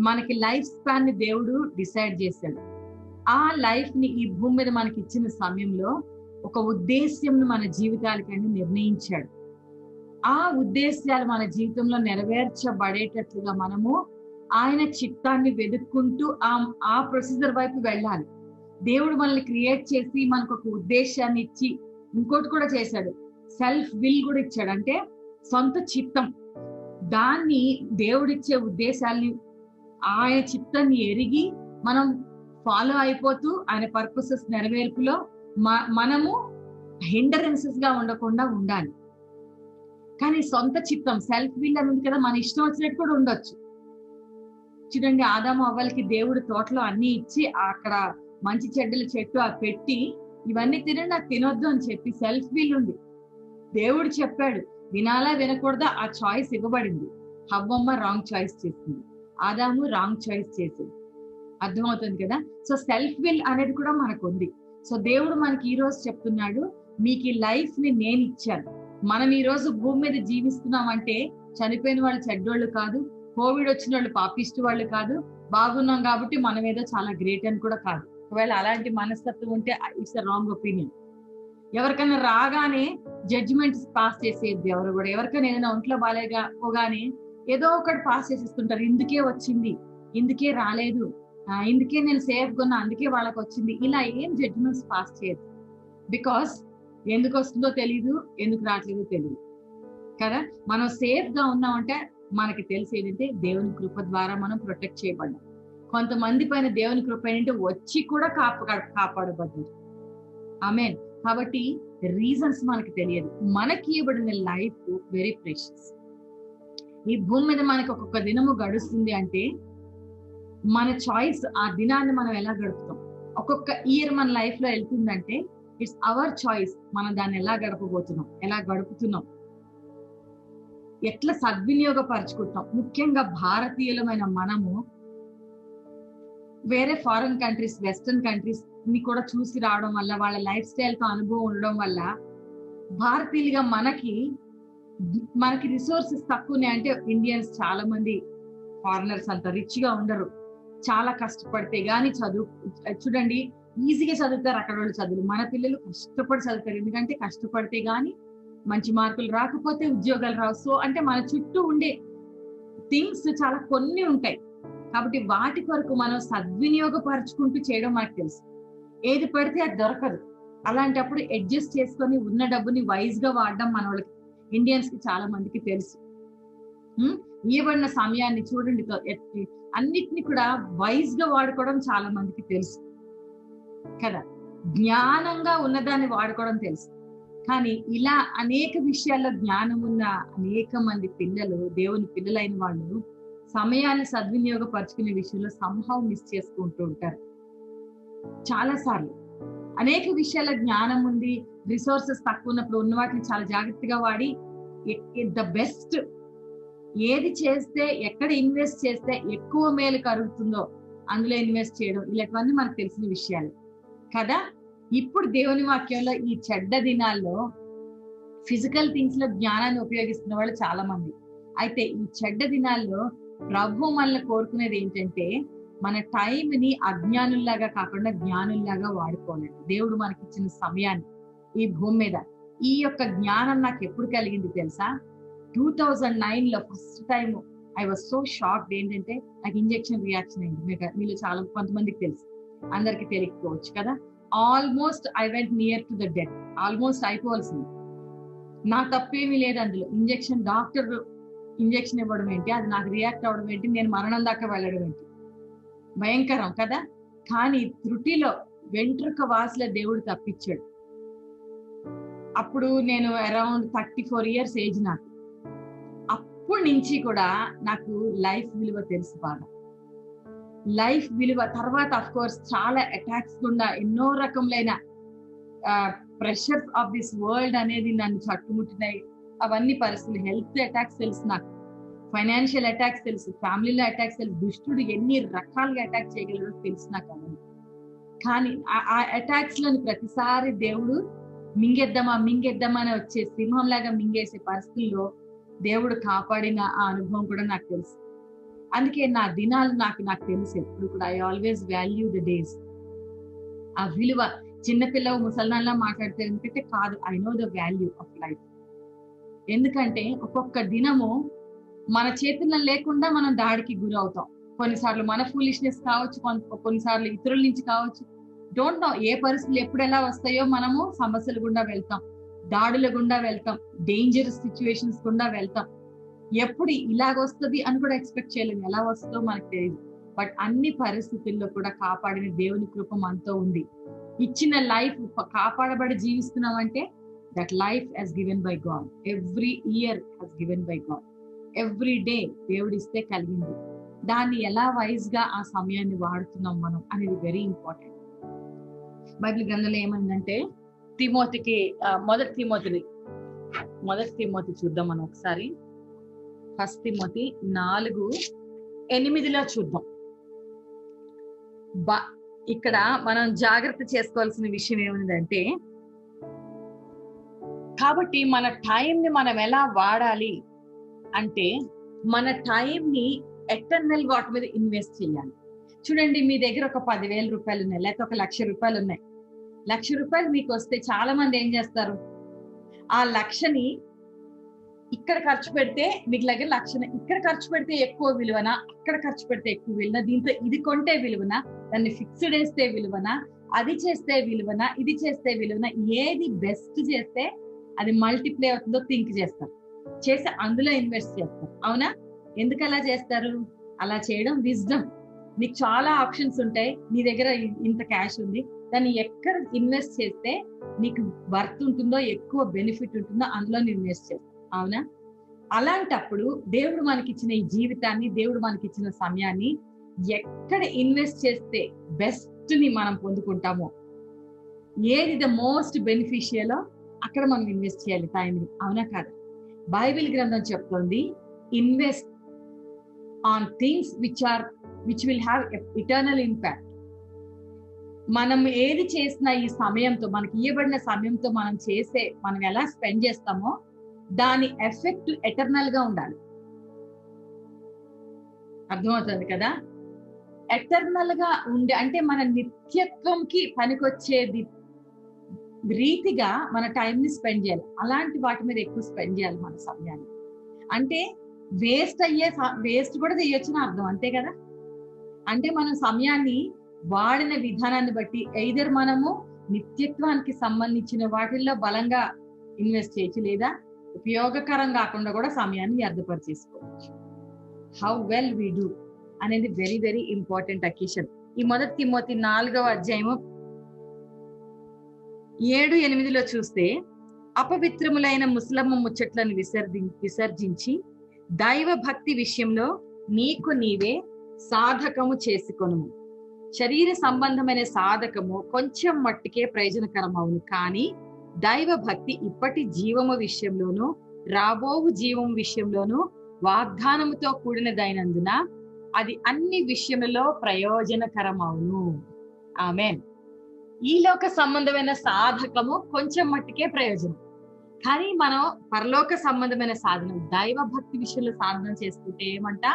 మనకి లైఫ్ స్పాన్ ని దేవుడు డిసైడ్ చేశాడు. ఆ లైఫ్ ని ఈ భూమి మీద మనకి ఇచ్చిన సమయంలో ఒక ఉద్దేశ్యం మన జీవితాలకని నిర్ణయించాడు. ఆ ఉద్దేశాలు మన జీవితంలో నెరవేర్చబడేటట్లుగా మనము ఆయన చిత్తాన్ని వెతుక్కుంటూ ఆ ప్రొసీజర్ వైపు వెళ్ళాలి. దేవుడు మనల్ని క్రియేట్ చేసి మనకు ఒక ఉద్దేశాన్ని ఇచ్చి ఇంకోటి కూడా చేశాడు, సెల్ఫ్ విల్ కూడా ఇచ్చాడు. అంటే సొంత చిత్తం. దాన్ని దేవుడిచ్చే ఉద్దేశాల్ని, ఆయన చిత్తాన్ని ఎరిగి మనం ఫాలో అయిపోతూ ఆయన పర్పసెస్ నెరవేర్పులో మనము హిండరెన్సెస్ గా ఉండకుండా ఉండాలి. కానీ సొంత చిత్తం, సెల్ఫ్ విల్ అని ఉంది కదా, మన ఇష్టం వచ్చినట్టు కూడా ఉండొచ్చు. చూడండి, ఆదాము అవ్వలకి దేవుడు తోటలో అన్ని ఇచ్చి అక్కడ మంచి చెడ్డల చెట్టు పెట్టి ఇవన్నీ తినండి, నాకు తినొద్దు అని చెప్పి సెల్ఫ్ విల్ ఉంది. దేవుడు చెప్పాడు, వినాలా వినకూడదా ఆ చాయిస్ ఇవ్వబడింది. హవ్వమ్మ రాంగ్ చాయిస్ చేసింది, ఆదాము రాంగ్ చాయిస్ చేసింది. అర్థమవుతుంది కదా. సో సెల్ఫ్ విల్ అనేది కూడా మనకు ఉంది. సో దేవుడు మనకి ఈ రోజు చెప్తున్నాడు, మీకు ఈ లైఫ్ ని నేను ఇచ్చాను. మనం ఈ రోజు భూమి మీద జీవిస్తున్నాం అంటే చనిపోయిన వాళ్ళు చెడ్డోళ్ళు కాదు, కోవిడ్ వచ్చిన వాళ్ళు పాపిస్ట్ వాళ్ళు కాదు, బాగున్నాం కాబట్టి మనం ఏదో చాలా గ్రేట్ అని కూడా కాదు. ఒకవేళ అలాంటి మనస్తత్వం ఉంటే ఇట్స్ అ రాంగ్ ఒపీనియన్. ఎవరికైనా రాగానే జడ్జిమెంట్స్ పాస్ చేసేది ఎవరు కూడా. ఎవరికైనా ఏదైనా ఒంట్లో బాగాలేకపోగానే ఏదో ఒకటి పాస్ చేసేస్తుంటారు. ఇందుకే వచ్చింది, ఇందుకే రాలేదు, ఇందుకే నేను సేఫ్ గా ఉన్నా, అందుకే వాళ్ళకి వచ్చింది. ఇలా ఏం జడ్జిమెంట్స్ పాస్ చేయదు. బికాస్ ఎందుకు వస్తుందో తెలియదు, ఎందుకు రావట్లేదో తెలియదు కదా. మనం సేఫ్ గా ఉన్నామంటే మనకి తెలిసి ఏంటంటే దేవుని కృప ద్వారా మనం ప్రొటెక్ట్ చేయబడ్డాం. కొంతమంది పైన దేవుని కృప ఏంటంటే వచ్చి కూడా కాపాడబడ్డారు. ఆమేన్. కాబట్టి రీజన్స్ మనకి తెలియదు. మనకి ఇవ్వబడిన లైఫ్ వెరీ ప్రెషియస్. ఈ భూమి మీద మనకి ఒక్కొక్క దినము గడుస్తుంది అంటే మన చాయిస్, ఆ దినాన్ని మనం ఎలా గడుపుతాం. ఒక్కొక్క ఇయర్ మన లైఫ్ లో వెళ్తుందంటే ఇట్స్ అవర్ చాయిస్. మనం దాన్ని ఎలా గడపబోతున్నాం, ఎలా గడుపుతున్నాం, ఎట్లా సద్వినియోగపరచుకుంటాం. ముఖ్యంగా భారతీయులమైన మనము వేరే ఫారిన్ కంట్రీస్, వెస్టర్న్ కంట్రీస్ ని కూడా చూసి రావడం వల్ల, వాళ్ళ లైఫ్ స్టైల్ తో అనుభవం ఉండడం వల్ల భారతీయులుగా మనకి రిసోర్సెస్ తక్కువనే. అంటే ఇండియన్స్ చాలా మంది, ఫారినర్స్ అంత రిచ్ గా ఉండరు. చాలా కష్టపడితే గానీ చూడండి ఈజీగా చదువుతారు అక్కడ వాళ్ళు చదువులు. మన పిల్లలు కష్టపడి చదువుతారు. ఎందుకంటే కష్టపడితే గానీ మంచి మార్కులు రాకపోతే ఉద్యోగాలు రావు. సో అంటే మన చుట్టూ ఉండే థింగ్స్ చాలా కొన్ని ఉంటాయి. కాబట్టి వాటి కొరకు మనం సద్వినియోగపరచుకుంటూ చేయడం మనకు తెలుసు. ఏది పడితే అది దొరకదు. అలాంటప్పుడు అడ్జస్ట్ చేసుకొని ఉన్న డబ్బుని వైజ్ గా వాడడం మన వాళ్ళకి, ఇండియన్స్ కి చాలా మందికి తెలుసు. ఇవ్వబడిన సమయాన్ని చూడండి, అన్నిటిని కూడా వైజ్ గా వాడుకోవడం చాలా మందికి తెలుసు కదా. జ్ఞానంగా ఉన్నదాన్ని వాడుకోవడం తెలుసు. కానీ ఇలా అనేక విషయాల్లో జ్ఞానం ఉన్న అనేక మంది పిల్లలు, దేవుని పిల్లలైన వాళ్ళు సమయాన్ని సద్వినియోగపరచుకునే విషయంలో సంభవం మిస్ చేసుకుంటూ ఉంటారు. చాలా సార్లు అనేక విషయాల జ్ఞానం ఉంది, రిసోర్సెస్ తక్కువ ఉన్నప్పుడు ఉన్న వాటిని చాలా జాగ్రత్తగా వాడి ద బెస్ట్ ఏది చేస్తే, ఎక్కడ ఇన్వెస్ట్ చేస్తే ఎక్కువ మేలు కలుగుతుందో అందులో ఇన్వెస్ట్ చేయడం, ఇలాంటివన్నీ మనకు తెలిసిన విషయాలు కదా. ఇప్పుడు దేవుని వాక్యంలో ఈ చెడ్డ దినాల్లో ఫిజికల్ థింగ్స్ లో జ్ఞానాన్ని ఉపయోగిస్తున్న వాళ్ళు చాలా మంది. అయితే ఈ చెడ్డ దినాల్లో ప్రభు మనల్ని కోరుకునేది ఏంటంటే మన టైంని అజ్ఞానుల్లాగా కాకుండా జ్ఞానుల్లాగా వాడుకోవాలి. దేవుడు మనకి ఇచ్చిన సమయాన్ని ఈ భూమి మీద, ఈ యొక్క జ్ఞానం నాకు ఎప్పుడు కలిగింది తెలుసా? 2009లో first time I was so shocked. ఏంటంటే నాకు ఇంజెక్షన్ రియాక్షన్ అయింది. మీలో చాలా కొంతమందికి తెలుసు, అందరికి తెలియకపోవచ్చు కదా. Almost I went near to the death. Almost అయిపోవాల్సింది. నా తప్పేమీ లేదు అందులో. డాక్టర్ ఇంజెక్షన్ ఇవ్వడం ఏంటి, అది నాకు రియాక్ట్ అవ్వడం ఏంటి, నేను మరణం దాకా వెళ్ళడం ఏంటి, భయంకరం కదా. కానీ త్రుటిలో వెంట్రుక వాసుల దేవుడు తప్పించాడు. అప్పుడు నేను అరౌండ్ 34 years ఏజ్. నాకు అప్పటి నుంచి కూడా నాకు లైఫ్ విలువ తెలుసు బాగా. లైఫ్ విలువ తర్వాత అఫ్ కోర్స్ చాలా అటాక్స్ గుండా ఎన్నో రకములైన ప్రెషర్స్ ఆఫ్ దిస్ వరల్డ్ అనేది నన్ను చుట్టుముట్టినాయి. అవన్నీ పరిస్థితులు, హెల్త్ అటాక్స్ తెలుసు నాకు, ఫైనాన్షియల్ అటాక్స్ తెలుసు, ఫ్యామిలీలో అటాక్స్ తెలుసు, దుష్టుడు ఎన్ని రకాలుగా అటాక్ చేయగలడో తెలుసు నాకు అవన్నీ. కానీ ఆ అటాక్స్ లోని ప్రతిసారి దేవుడు మింగేద్దామా అని వచ్చే సింహంలాగా మింగేసే పరిస్థితుల్లో దేవుడు కాపాడిన ఆ అనుభవం కూడా నాకు తెలుసు. అందుకే నా దినాలు నాకు తెలుసు ఎప్పుడు కూడా. I always value the days. ఆ విలువ చిన్నపిల్ల ముసల్దాన్లా మాట్లాడితే ఎందుకంటే కాదు, I know the value of life. ఎందుకంటే ఒక్కొక్క దినము మన చేతుల్లో లేకుండా మనం దాడికి గురి అవుతాం. కొన్నిసార్లు మన ఫూలిష్నెస్ కావచ్చు, కొన్నిసార్లు ఇతరుల నుంచి కావచ్చు. డోంట్ నో ఏ పరిస్థితులు ఎప్పుడు ఎలా వస్తాయో. మనము సమస్యల గుండా వెళ్తాం, దాడుల గుండా వెళ్తాం, డేంజరస్ సిచ్యువేషన్స్ గుండా వెళ్తాం. ఎప్పుడు ఇలాగొస్తుంది అని కూడా ఎక్స్పెక్ట్ చేయలేము, ఎలా వస్తుందో మనకు తెలియదు. బట్ అన్ని పరిస్థితుల్లో కూడా కాపాడిన దేవుని కృప మనతో ఉంది. ఇచ్చిన లైఫ్ కాపాడబడి జీవిస్తున్నామంటే that life has given by God. Every year has given by God. Every day దేవుడిస్తే కలిగింది. దాన్ని ఎలా వైజ్ గా ఆ సమయాన్ని వాడుతున్నాం మనం అనేది వెరీ ఇంపార్టెంట్. బైబిల్ గ్రంథంలో ఏమైందంటే మొదటి తిమోతి చూద్దాం మనం ఒకసారి. 1 తిమోతి 4:8 చూద్దాం. ఇక్కడ మనం జాగ్రత్త చేసుకోవాల్సిన విషయం ఏమిటంటే, కాబట్టి మన టైంని మనం ఎలా వాడాలి అంటే, మన టైంని ఎటర్నల్ వాటి మీద ఇన్వెస్ట్ చేయాలి. చూడండి, మీ దగ్గర ఒక 10,000 రూపాయలు ఉన్నాయి, లేకపోతే ఒక 1,00,000 రూపాయలు ఉన్నాయి. 1,00,000 రూపాయలు మీకు వస్తే చాలా మంది ఏం చేస్తారు, ఆ 1,00,000ని ఇక్కడ ఖర్చు పెడితే మీకు దగ్గర 1,00,000 ఇక్కడ ఖర్చు పెడితే ఎక్కువ విలువనా, అక్కడ ఖర్చు పెడితే ఎక్కువ విలువనా, దీంతో ఇది కొంటే విలువనా, దాన్ని ఫిక్స్డ్ వేస్తే విలువనా, అది చేస్తే విలువనా, ఇది చేస్తే విలువనా, ఏది బెస్ట్ చేస్తే అది మల్టిప్లై అవుతుందో థింక్ చేస్తారు, చేసి అందులో ఇన్వెస్ట్ చేస్తారు. అవునా? ఎందుకు అలా చేస్తారు? అలా చేయడం విజ్డమ్. నీకు చాలా ఆప్షన్స్ ఉంటాయి, నీ దగ్గర ఇంత క్యాష్ ఉంది, దాన్ని ఎక్కడ ఇన్వెస్ట్ చేస్తే నీకు వర్త్ ఉంటుందో, ఎక్కువ బెనిఫిట్ ఉంటుందో అందులో ఇన్వెస్ట్ చేస్తావు. అవునా? అలాంటప్పుడు దేవుడు మనకిచ్చిన ఈ జీవితాన్ని, దేవుడు మనకిచ్చిన సమయాన్ని ఎక్కడ ఇన్వెస్ట్ చేస్తే బెస్ట్ ని మనం పొందుకుంటామో, ఏది ద మోస్ట్ బెనిఫిషియల్ అక్కడ మనం ఇన్వెస్ట్ చేయాలి టైంని. అవునా కాదు? బైబిల్ గ్రంథం చెప్తోంది, invest on things which will have eternal impact. మనం ఏది చేసినా ఈ సమయంతో, మనకి ఇవ్వబడిన సమయంతో మనం ఎలా స్పెండ్ చేస్తామో దాని ఎఫెక్ట్ ఎటర్నల్ గా ఉండాలి. అర్థమవుతుంది కదా? ఎటర్నల్ గా ఉండే అంటే మన నిత్యత్వంకి పనికొచ్చేది రీతిగా మన టైంని స్పెండ్ చేయాలి. అలాంటి వాటి మీద ఎక్కువ స్పెండ్ చేయాలి మన సమయాన్ని. అంటే వేస్ట్ కూడా చేయొచ్చు అని అర్థం, అంతే కదా? అంటే మనం సమయాన్ని వాడిన విధానాన్ని బట్టి ఎయిదర్ మనము నిత్యత్వానికి సంబంధించిన వాటిల్లో బలంగా ఇన్వెస్ట్ చేయొచ్చు, లేదా ఉపయోగకరం కాకుండా కూడా సమయాన్ని వ్యర్థపరిచేసుకోవచ్చు. హౌ వెల్ వి డూ అనేది వెరీ వెరీ ఇంపార్టెంట్ అకేషన్. ఈ 1 తిమోతి 4:7-8 చూస్తే, అపవిత్రములైన ముసలమ్మ ముచ్చట్లను విసర్జించి దైవ భక్తి విషయంలో నీకు నీవే సాధకము చేసుకొనుము. శరీర సంబంధమైన సాధకము కొంచెం మట్టికే ప్రయోజనకరం అవును, కానీ దైవ భక్తి ఇప్పటి జీవము విషయంలోను రాబోవు జీవము విషయంలోను వాగ్దానముతో కూడినదైనందున అది అన్ని విషయములలో ప్రయోజనకరం అవును. ఆమేన్. ఈ లోక సంబంధమైన సాధకము కొంచెం మట్టుకే ప్రయోజనం. కానీ మనం పరలోక సంబంధమైన సాధనం, దైవ భక్తి విషయంలో సాధన చేసుకుంటే ఏమంట,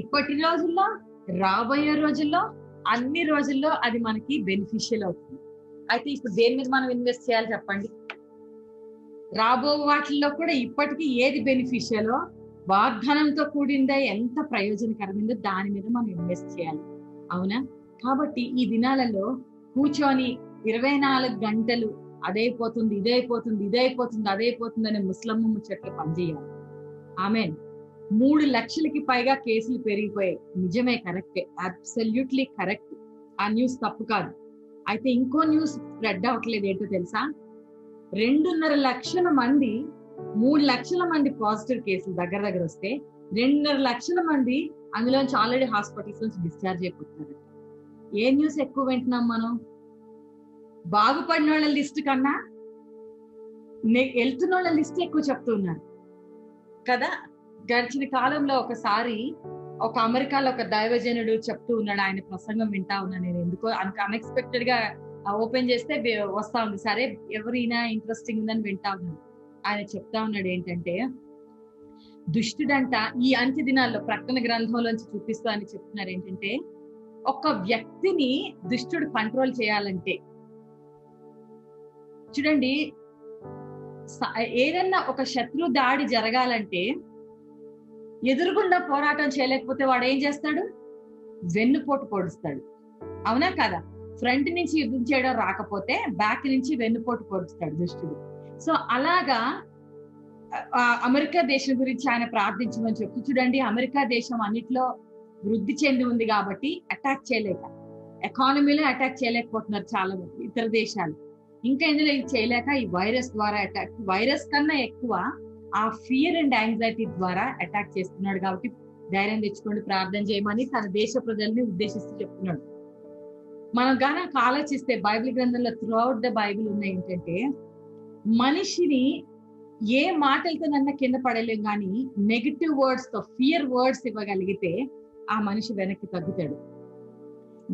ఇప్పటి రోజుల్లో, రాబోయే రోజుల్లో, అన్ని రోజుల్లో అది మనకి బెనిఫిషియల్ అవుతుంది. అయితే ఇప్పుడు దేని మీద మనం ఇన్వెస్ట్ చేయాలి చెప్పండి? రాబో వాటిల్లో కూడా ఇప్పటికీ ఏది బెనిఫిషియలో, వాగ్దానంతో కూడిందే, ఎంత ప్రయోజనకరమైందో దాని మీద మనం ఇన్వెస్ట్ చేయాలి. అవునా? కాబట్టి ఈ దినాలలో కూర్చొని 24 గంటలు అదైపోతుంది, ఇదైపోతుంది అనే ముస్లమ్మ ముచ్చట్లు పనిచేయాలి. ఆమెన్. 3 లక్షలకి పైగా కేసులు పెరిగిపోయాయి. నిజమే, కరెక్టే, అబ్సల్యూట్లీ కరెక్ట్. ఆ న్యూస్ తప్పు కాదు. అయితే ఇంకో న్యూస్ స్ప్రెడ్ అవ్వట్లేదు. ఏంటో తెలుసా? 2.5 లక్షల మంది, 3 లక్షల మంది పాజిటివ్ కేసులు దగ్గర వస్తే 2.5 లక్షల మంది అందులోంచి ఆల్రెడీ హాస్పిటల్స్ నుంచి డిశ్చార్జ్ అయిపోతున్నారు. ఏ న్యూస్ ఎక్కువ వింటున్నాం మనం? బాగుపడిన వాళ్ళ లిస్ట్ కన్నా వెళ్తున్న వాళ్ళ లిస్ట్ ఎక్కువ చెప్తున్నారు కదా. గడిచిన కాలంలో ఒకసారి ఒక అమెరికాలో ఒక దైవజనుడు చెప్తూ ఉన్నాడు. ఆయన ప్రసంగం వింటా ఉన్నా నేను. ఎందుకో అన్ఎక్స్పెక్టెడ్ గా ఓపెన్ చేస్తే వస్తా ఉంది. సరే, ఎవరైనా ఇంట్రెస్టింగ్ ఉందని వింటా ఉన్నాడు. ఆయన చెప్తా ఉన్నాడు ఏంటంటే, దుష్టుడంట ఈ అంత్య దినాల్లో ప్రకటన గ్రంథంలోంచి చూపిస్తూ అని చెప్తున్నారు ఏంటంటే, ఒక వ్యక్తిని దుష్టుడు కంట్రోల్ చేయాలంటే, చూడండి, ఏదన్నా ఒక శత్రు దాడి జరగాలంటే ఎదురుగుండా పోరాటం చేయలేకపోతే వాడు ఏం చేస్తాడు? వెన్నుపోటు పొడుస్తాడు. అవునా కదా? ఫ్రంట్ నుంచి యుద్ధం చేయడం రాకపోతే బ్యాక్ నుంచి వెన్నుపోటు పొడుస్తాడు దుష్టుడు. సో అలాగా అమెరికా దేశం గురించి ఆయన ప్రార్థించమని చెప్తూ, చూడండి, అమెరికా దేశం అన్నిట్లో వృద్ధి చెంది ఉంది కాబట్టి అటాక్ చేయలేక, ఎకానమీలో అటాక్ చేయలేకపోతున్నారు చాలా మంది ఇతర దేశాలు. ఇంకా ఇందులో ఇది చేయలేక ఈ వైరస్ ద్వారా అటాక్, వైరస్ కన్నా ఎక్కువ ఆ ఫియర్ అండ్ యాంగ్జైటీ ద్వారా అటాక్ చేస్తున్నాడు. కాబట్టి ధైర్యం తెచ్చుకోండి, ప్రార్థన చేయమని తన దేశ ప్రజల్ని ఉద్దేశిస్తూ చెప్తున్నాడు. మనం గనక ఆలోచిస్తే బైబిల్ గ్రంథంలో త్రూఅవుట్ ద బైబిల్ ఉన్నాయి ఏంటంటే, మనిషిని ఏ మాటలతోనన్నా కింద పడలేం, కానీ నెగిటివ్ వర్డ్స్ తో, ఫియర్ వర్డ్స్ ఇవ్వగలిగితే ఆ మనిషి వెనక్కి తగ్గుతాడు.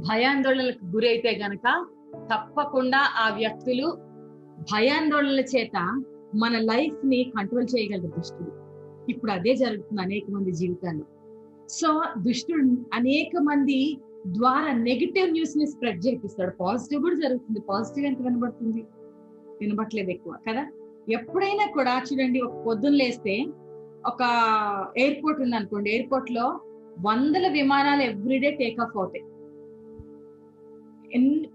భయాందోళనలకు గురైతే గనక తప్పకుండా ఆ వ్యక్తులు భయాందోళనల చేత మన లైఫ్ ని కంట్రోల్ చేయగలరు దుష్టుడు. ఇప్పుడు అదే జరుగుతుంది అనేక మంది జీవితాల్లో. సో దుష్టుడు అనేక మంది ద్వారా నెగిటివ్ న్యూస్ ని స్ప్రెడ్ చేపిస్తాడు. పాజిటివ్ కూడా జరుగుతుంది. పాజిటివ్ ఎంత వినబడుతుంది? వినబట్లేదు ఎక్కువ కదా. ఎప్పుడైనా కూడా చూడండి, ఒక పొద్దున్న లేస్తే ఒక ఎయిర్పోర్ట్ ఉంది అనుకోండి, ఎయిర్పోర్ట్ లో 100 విమానాలు ఎవ్రీడే టేక్ ఆఫ్ అవుతాయి.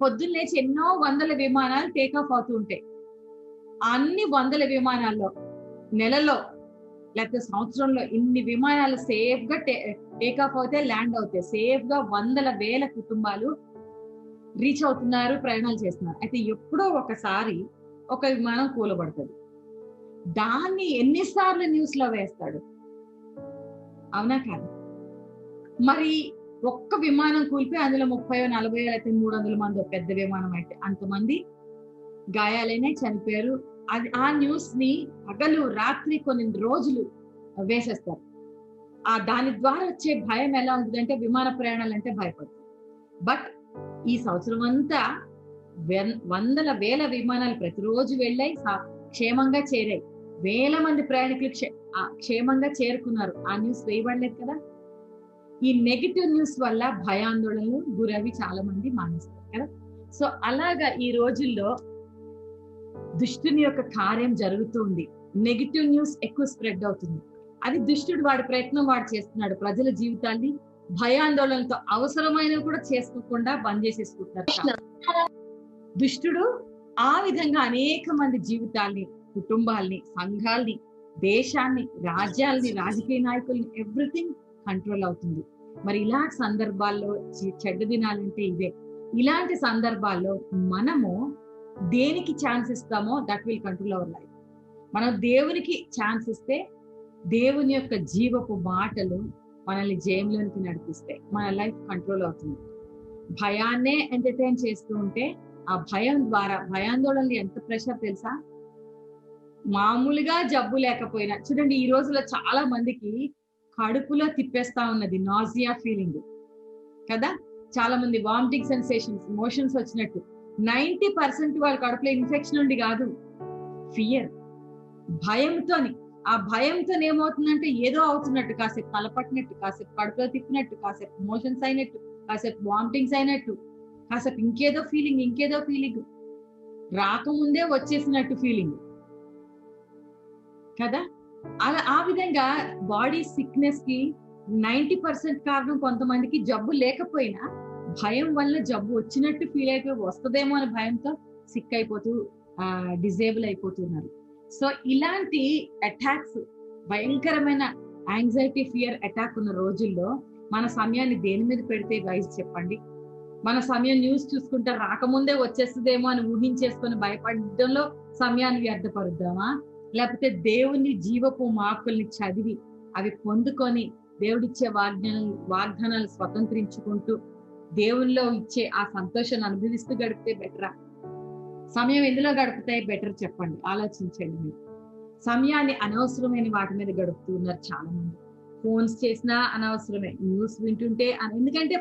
పొద్దున్న లేచి ఎన్నో 100 విమానాలు టేక్ ఆఫ్ అవుతూ ఉంటాయి. అన్ని 100 విమానాల్లో నెలలో లేకపోతే సంవత్సరంలో ఇన్ని విమానాలు సేఫ్ గా టేక్ ఆఫ్ అవుతాయి, ల్యాండ్ అవుతాయి. సేఫ్ గా 100,000 కుటుంబాలు రీచ్ అవుతున్నారు, ప్రయాణాలు చేస్తున్నారు. అయితే ఎప్పుడో ఒకసారి ఒక విమానం కూలబడుతుంది. దాన్ని ఎన్నిసార్లు న్యూస్ లో వేస్తాడు? అవునా కాదు? మరి ఒక్క విమానం కూలిపోయి అందులో 30-40 లేకపోతే 300 మంది, పెద్ద విమానం అయితే అంతమంది గాయాలైనా చనిపోయారు. అది ఆ న్యూస్ ని పగలు రాత్రి కొన్ని రోజులు వేసేస్తారు. దాని ద్వారా వచ్చే భయం ఎలా ఉంటుందంటే, విమాన ప్రయాణాలు అంటే భయపడుతుంది. బట్ ఈ సంవత్సరం అంతా 100,000 విమానాలు ప్రతిరోజు వెళ్ళాయి, క్షేమంగా చేరాయి. 1000 మంది ప్రయాణికులు క్షేమంగా చేరుకున్నారు. ఆ న్యూస్ వేయబడలేదు కదా. ఈ నెగిటివ్ న్యూస్ వల్ల భయాందోళనలు గురవి చాలా మంది మానేస్తారు కదా. సో అలాగా ఈ రోజుల్లో దుష్టుని యొక్క కార్యం జరుగుతూ ఉంది. నెగిటివ్ న్యూస్ ఎక్కువ స్ప్రెడ్ అవుతుంది. అది దుష్టుడు వాడి ప్రయత్నం వాడు చేస్తున్నాడు. ప్రజల జీవితాన్ని భయాందోళనలతో అవసరమైనవి కూడా చేసుకోకుండా బంద్ చేసేసుకుంటున్నారు. దుష్టుడు ఆ విధంగా అనేక మంది జీవితాల్ని, కుటుంబాల్ని, సంఘాల్ని, దేశాన్ని, రాజ్యాల్ని, రాజకీయ నాయకుల్ని, ఎవ్రీథింగ్ కంట్రోల్ అవుతుంది. మరి ఇలాంటి సందర్భాల్లో చెడ్డ దినాలంటే ఇవే. ఇలాంటి సందర్భాల్లో మనము దేనికి ఛాన్స్ ఇస్తామో that will control our life. మనం దేవునికి ఛాన్స్ ఇస్తే దేవుని యొక్క జీవపు మాటలు మనల్ని జయంలోనికి నడిపిస్తాయి. మన లైఫ్ కంట్రోల్ అవుతుంది. భయాన్నే ఎంటర్టైన్ చేస్తూ ఉంటే ఆ భయం ద్వారా భయాందోళనలు ఎంత ప్రెషర్ తెలుసా? మామూలుగా జబ్బు లేకపోయినా చూడండి, ఈ రోజులో చాలా మందికి కడుపులో తిప్పేస్తా ఉన్నది, నాజియా ఫీలింగ్ కదా. చాలా మంది వామిటింగ్ సెన్సేషన్స్, మోషన్స్ వచ్చినట్టు 90% వాళ్ళ కడుపులో ఇన్ఫెక్షన్ ఉండి కాదు, ఫియర్, భయంతోని. ఆ భయంతో ఏమవుతుందంటే ఏదో అవుతున్నట్టు, కాసేపు తలపట్టినట్టు, కాసేపు కడుపులో తిప్పినట్టు, కాసేపు మోషన్స్ అయినట్టు, కాసేపు వామిటింగ్స్ అయినట్టు, కాసేపు ఇంకేదో ఫీలింగ్ రాకముందే వచ్చేసినట్టు ఫీలింగ్ కదా. అలా ఆ విధంగా బాడీ సిక్నెస్ కి 90% కారణం కొంతమందికి జబ్బు లేకపోయినా భయం వల్ల జబ్బు వచ్చినట్టు ఫీల్ అయిపోయి వస్తుందేమో అని భయంతో సిక్ అయిపోతూ డిజేబుల్ అయిపోతున్నారు. సో ఇలాంటి అటాక్స్, భయంకరమైన యాంగ్జైటీ, ఫియర్ అటాక్ ఉన్న రోజుల్లో మన సమయాన్ని దేని మీద పెడితే వైజ్ చెప్పండి? మన సమయం న్యూస్ చూసుకుంటే రాకముందే వచ్చేస్తుందేమో అని ఊహించేసుకొని భయపడడంలో సమయాన్ని వ్యర్థపరుద్దామా? లేకపోతే దేవుని జీవపు మార్పుల్ని చదివి అవి పొందుకొని దేవుడిచ్చే వాగ్దానాలు స్వతంత్రించుకుంటూ దేవునిలో ఇచ్చే ఆ సంతోషాన్ని అనుభవిస్తూ గడిపితే బెటరా? సమయం ఎందులో గడిపితే బెటర్ చెప్పండి, ఆలోచించండి. మీరు సమయాన్ని అనవసరమైన వాటి మీద గడుపుతూ ఉన్నారు చాలా మంది. ఫోన్స్ చేసినా అనవసరమే, న్యూస్ వింటుంటే ఎందుకంటే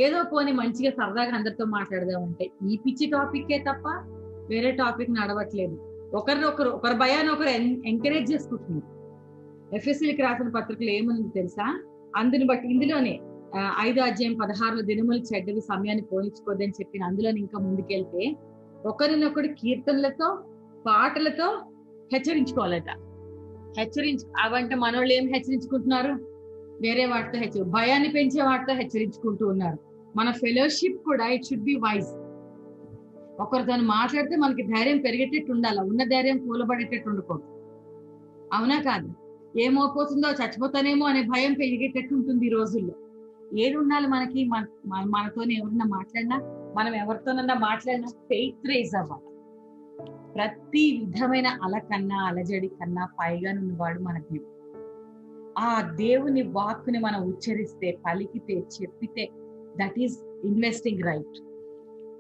ఏదో పోని మంచిగా సరదాగా అందరితో మాట్లాడదామంటే ఈ పిచ్చి టాపిక్కే తప్ప వేరే టాపిక్ నడవట్లేదు. ఒకరి భయాన్ని ఒకరు ఎంకరేజ్ చేసుకుంటున్నారు. ఎఫ్ఎస్సీలకు రాసిన పత్రికలు ఏముంది తెలుసా? అందుని బట్టి ఇందులోనే 5:16 దినములు చెడ్డవి, సమయాన్ని పోనించుకోద్దని చెప్పిన అందులోని ఇంకా ముందుకెళ్తే ఒకరినొకడు కీర్తనలతో, పాటలతో హెచ్చరించుకోవాలట. అవంటే మనోళ్ళు ఏం హెచ్చరించుకుంటున్నారు? వేరే వాటితో భయాన్ని పెంచే వాటితో హెచ్చరించుకుంటూ ఉన్నారు. మన ఫెలోషిప్ కూడా ఇట్ షుడ్ బి వైజ్. ఒకరితో మాట్లాడితే మనకి ధైర్యం పెరిగేటట్టు ఉండాలి, ఉన్న ధైర్యం కూలబడేటట్టు ఉండకూడదు. అవునా కాదు? ఏమోపోతుందో, చచ్చిపోతానేమో అనే భయం పెరిగేటట్టు ఉంటుంది ఈ రోజుల్లో. ఏది ఉండాలి మనకి? మనతో ఎవరన్నా మాట్లాడినా, మనం ఎవరితోనన్నా మాట్లాడినా ఫెయిత్ రేజ్ అవ్వాలి. ప్రతి విధమైన అలకన్నా, అలజడి కన్నా పైగా ఉన్నవాడు మన దేవుడు. ఆ దేవుని వాక్కుని మనం ఉచ్చరిస్తే, పలికితే, చెప్పితే దట్ ఈస్ ఇన్వెస్టింగ్ రైట్.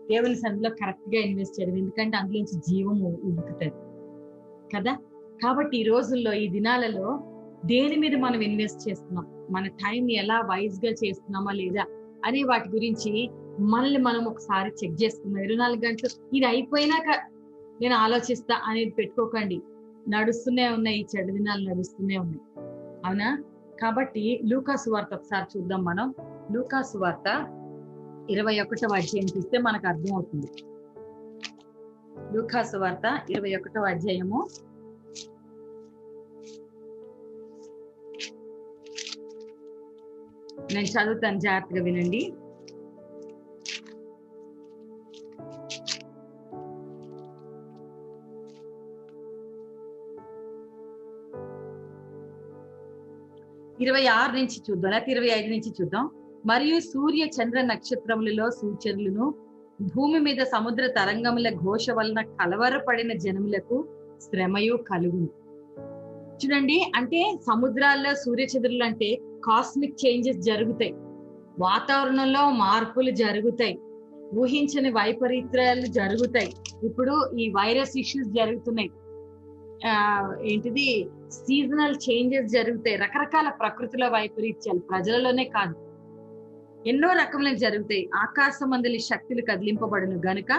దేవుని సందులో కరెక్ట్ గా ఇన్వెస్ట్ చేయడం, ఎందుకంటే అందులోంచి జీవం ఉడుకుతుంది కదా. కాబట్టి ఈ రోజుల్లో, ఈ దినాలలో దేని మీద మనం ఇన్వెస్ట్ చేస్తున్నాం, మన టైం ఎలా వైజ్ గా చేస్తున్నామా లేదా అనే వాటి గురించి మనల్ని మనం ఒకసారి చెక్ చేసుకున్నాం. 24 గంటలు ఇది అయిపోయినాక నేను ఆలోచిస్తా అనేది పెట్టుకోకండి. నడుస్తూనే ఉన్నాయి, ఈ చెడు దినాలు నడుస్తూనే ఉన్నాయి, అవునా? కాబట్టి లూకా సువార్త ఒకసారి చూద్దాం మనం. లూకా సువార్త 21వ అధ్యాయం చూస్తే మనకు అర్థం అవుతుంది. లూకా సువార్త 21వ అధ్యాయము నేను చదువుతాను, జాగ్రత్తగా వినండి. ఇరవై 26 నుంచి చూద్దాం, లేకపోతే 25 నుంచి చూద్దాం. మరియు సూర్య చంద్ర నక్షత్రములలో సూచనలను, భూమి మీద సముద్ర తరంగముల ఘోష వలన కలవరపడిన జనములకు శ్రమయు కలుగును. చూడండి, అంటే సముద్రాల్లో సూర్యచంద్రులు అంటే కాస్మిక్ చేంజెస్ జరుగుతాయి, వాతావరణంలో మార్పులు జరుగుతాయి, ఊహించని వైపరీత్యాలు జరుగుతాయి. ఇప్పుడు ఈ వైరస్ ఇష్యూస్ జరుగుతున్నాయి, ఏంటిది సీజనల్ చేంజెస్ జరుగుతాయి, రకరకాల ప్రకృతిలో వైపరీత్యాలు ప్రజలలోనే కాదు ఎన్నో రకములు జరుగుతాయి. ఆకాశమందలి శక్తులు కదిలింపబడును గనుక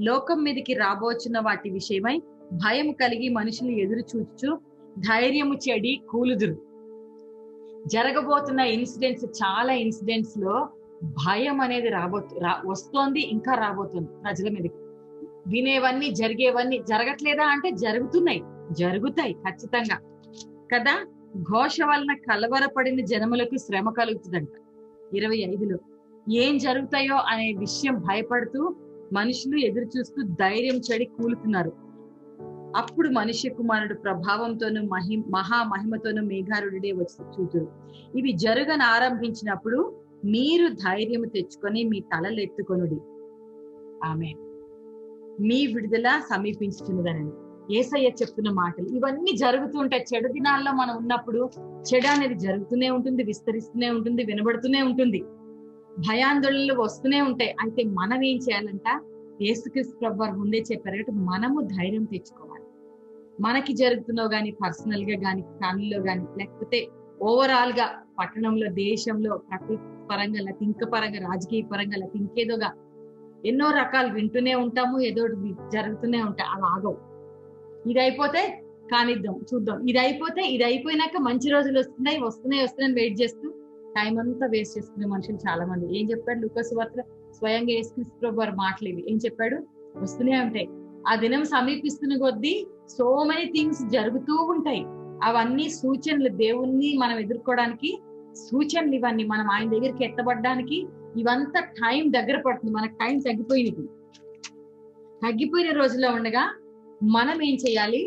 లోకం మీదకి రాబోచున్న వాటి విషయమై భయం కలిగి మనుషులు ఎదురు చూచు ధైర్యము చెడి కూలుదురు. జరగబోతున్న ఇన్సిడెంట్స్, చాలా ఇన్సిడెంట్స్ లో భయం అనేది వస్తోంది, ఇంకా రాబోతుంది ప్రజల మీదకి. వినేవన్నీ, జరిగేవన్నీ జరగట్లేదా అంటే జరుగుతాయి ఖచ్చితంగా కదా. ఘోష వలన కలవరపడిన జనములకు శ్రమ కలుగుతుందంట. 25లో ఏం జరుగుతాయో అనే విషయం భయపడుతూ మనుషులు ఎదురు చూస్తూ ధైర్యం చెడి కూలుతున్నారు. అప్పుడు మనుష్య కుమారుడు ప్రభావంతోనూ మహామహిమతోనూ మేఘారుడే వచ్చి చూతురు. ఇవి జరగని ఆరంభించినప్పుడు మీరు ధైర్యం తెచ్చుకొని మీ తలలు ఎత్తుకొనుడి. ఆమె మీ విడుదల సమీపించుతున్నదని యేసయ్య చెప్తున్న మాటలు. ఇవన్నీ జరుగుతుంటాయి. చెడు దినాల్లో మనం ఉన్నప్పుడు చెడు అనేది జరుగుతూనే ఉంటుంది, విస్తరిస్తూనే ఉంటుంది, వినబడుతూనే ఉంటుంది, భయాందోళనలు వస్తూనే ఉంటాయి. అయితే మనం ఏం చేయాలంట? యేసుక్రీస్తు ప్రభువారు ముందే చెప్పారు కాబట్టి మనము ధైర్యం తెచ్చుకోవాలి. మనకి జరుగుతున్నావు కానీ, పర్సనల్ గా కానీ, ఫ్యామిలీలో కానీ, లేకపోతే ఓవరాల్ గా పట్టణంలో, దేశంలో, ప్రకృతి పరంగా, లేకపోతే ఇంక పరంగా, రాజకీయ పరంగా, లేకపోతే ఇంకేదోగా ఎన్నో రకాలు వింటూనే ఉంటాము, ఏదో ఒకటి జరుగుతూనే ఉంటాయి. అలా ఆగవు. ఇది అయిపోతే కానిద్దాం, చూద్దాం, ఇది అయిపోయినాక మంచి రోజులు వస్తున్నాయి వెయిట్ చేస్తూ టైం అంతా వేస్ట్ చేసుకునే మనుషులు చాలా మంది. ఏం చెప్పాడు లూకా సువార్తలో? స్వయంగా యేసుక్రీస్తు ప్రభువు వారు మాటలు ఇవి. ఏం చెప్పాడు? వస్తూనే ఉంటాయి. ఆ దినం సమీపిస్తున్న కొద్దీ సో మెనీ థింగ్స్ జరుగుతూ ఉంటాయి. అవన్నీ సూచనలు, దేవుణ్ణి మనం ఎదుర్కోవడానికి సూచనలు ఇవన్నీ. మనం ఆయన దగ్గరికి ఎత్తబడ్డానికి ఇవంతా టైం దగ్గర పడుతుంది. మనకు టైం తగ్గిపోయిన రోజుల్లో ఉండగా మనం ఏం చేయాలి?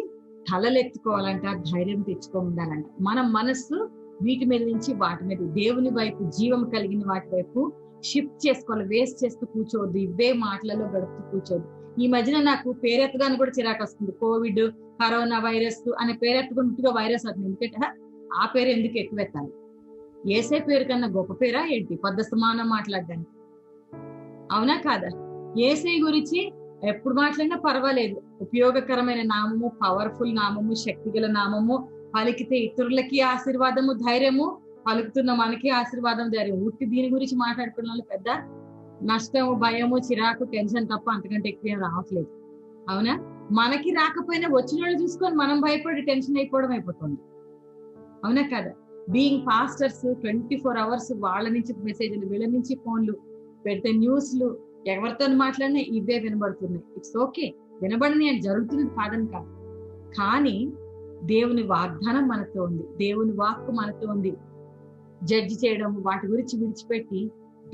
తలలెత్తుకోవాలంట, ధైర్యం తెచ్చుకోవాలంట. మన మనస్సు వీటి మీద నుంచి వాటి మీద, దేవుని వైపు, జీవం కలిగిన వాటి వైపు షిఫ్ట్ చేసుకోవాలి. వేస్ట్ చేస్తూ కూర్చోవద్దు, ఇవే మాటలలో గడుపుతూ కూర్చోవద్దు. ఈ మధ్యన నాకు పేరెత్తడానికి కూడా చిరాకు వస్తుంది. కోవిడ్, కరోనా వైరస్ అనే పేరెత్తుకుంటూ వైరస్ అవుతుంది. ఎందుకంటే ఆ పేరు ఎందుకు ఎక్కువ ఎత్తాలి? ఏసే పేరు కన్నా గొప్ప పేరా ఏంటి పెద్ద సమానం మాట్లాడడానికి? అవునా కాదా? ఏసై గురించి ఎప్పుడు మాట్లాడినా పర్వాలేదు. ఉపయోగకరమైన నామము, పవర్ఫుల్ నామము, శక్తిగల నామము, పలికితే ఇతరులకి ఆశీర్వాదము, ధైర్యము, పలుకుతున్న మనకి ఆశీర్వాదం, ధైర్యం. ఉట్టి దీని గురించి మాట్లాడుకున్న వాళ్ళు పెద్ద నష్టము, భయము, చిరాకు, టెన్షన్ తప్ప అంతకంటే ఎక్కువ రావట్లేదు. అవునా? మనకి రాకపోయినా వచ్చిన వాళ్ళు చూసుకొని మనం భయపడి టెన్షన్ అయిపోవడం అయిపోతుంది. అవునా కదా? బీయింగ్ పాస్టర్స్ 24 hours వాళ్ళ నుంచి మెసేజ్లు, వీళ్ళ నుంచి ఫోన్లు పెడితే, న్యూస్లు, ఎవరితో మాట్లాడినా ఇవే వినబడుతున్నాయి. ఇట్స్ ఓకే, వినబడని అని జరుగుతుంది కాదని కాదు. కానీ దేవుని వాగ్దానం మనతో ఉంది, దేవుని వాక్కు మనతో ఉంది. జడ్జి చేయడం వాటి గురించి విడిచిపెట్టి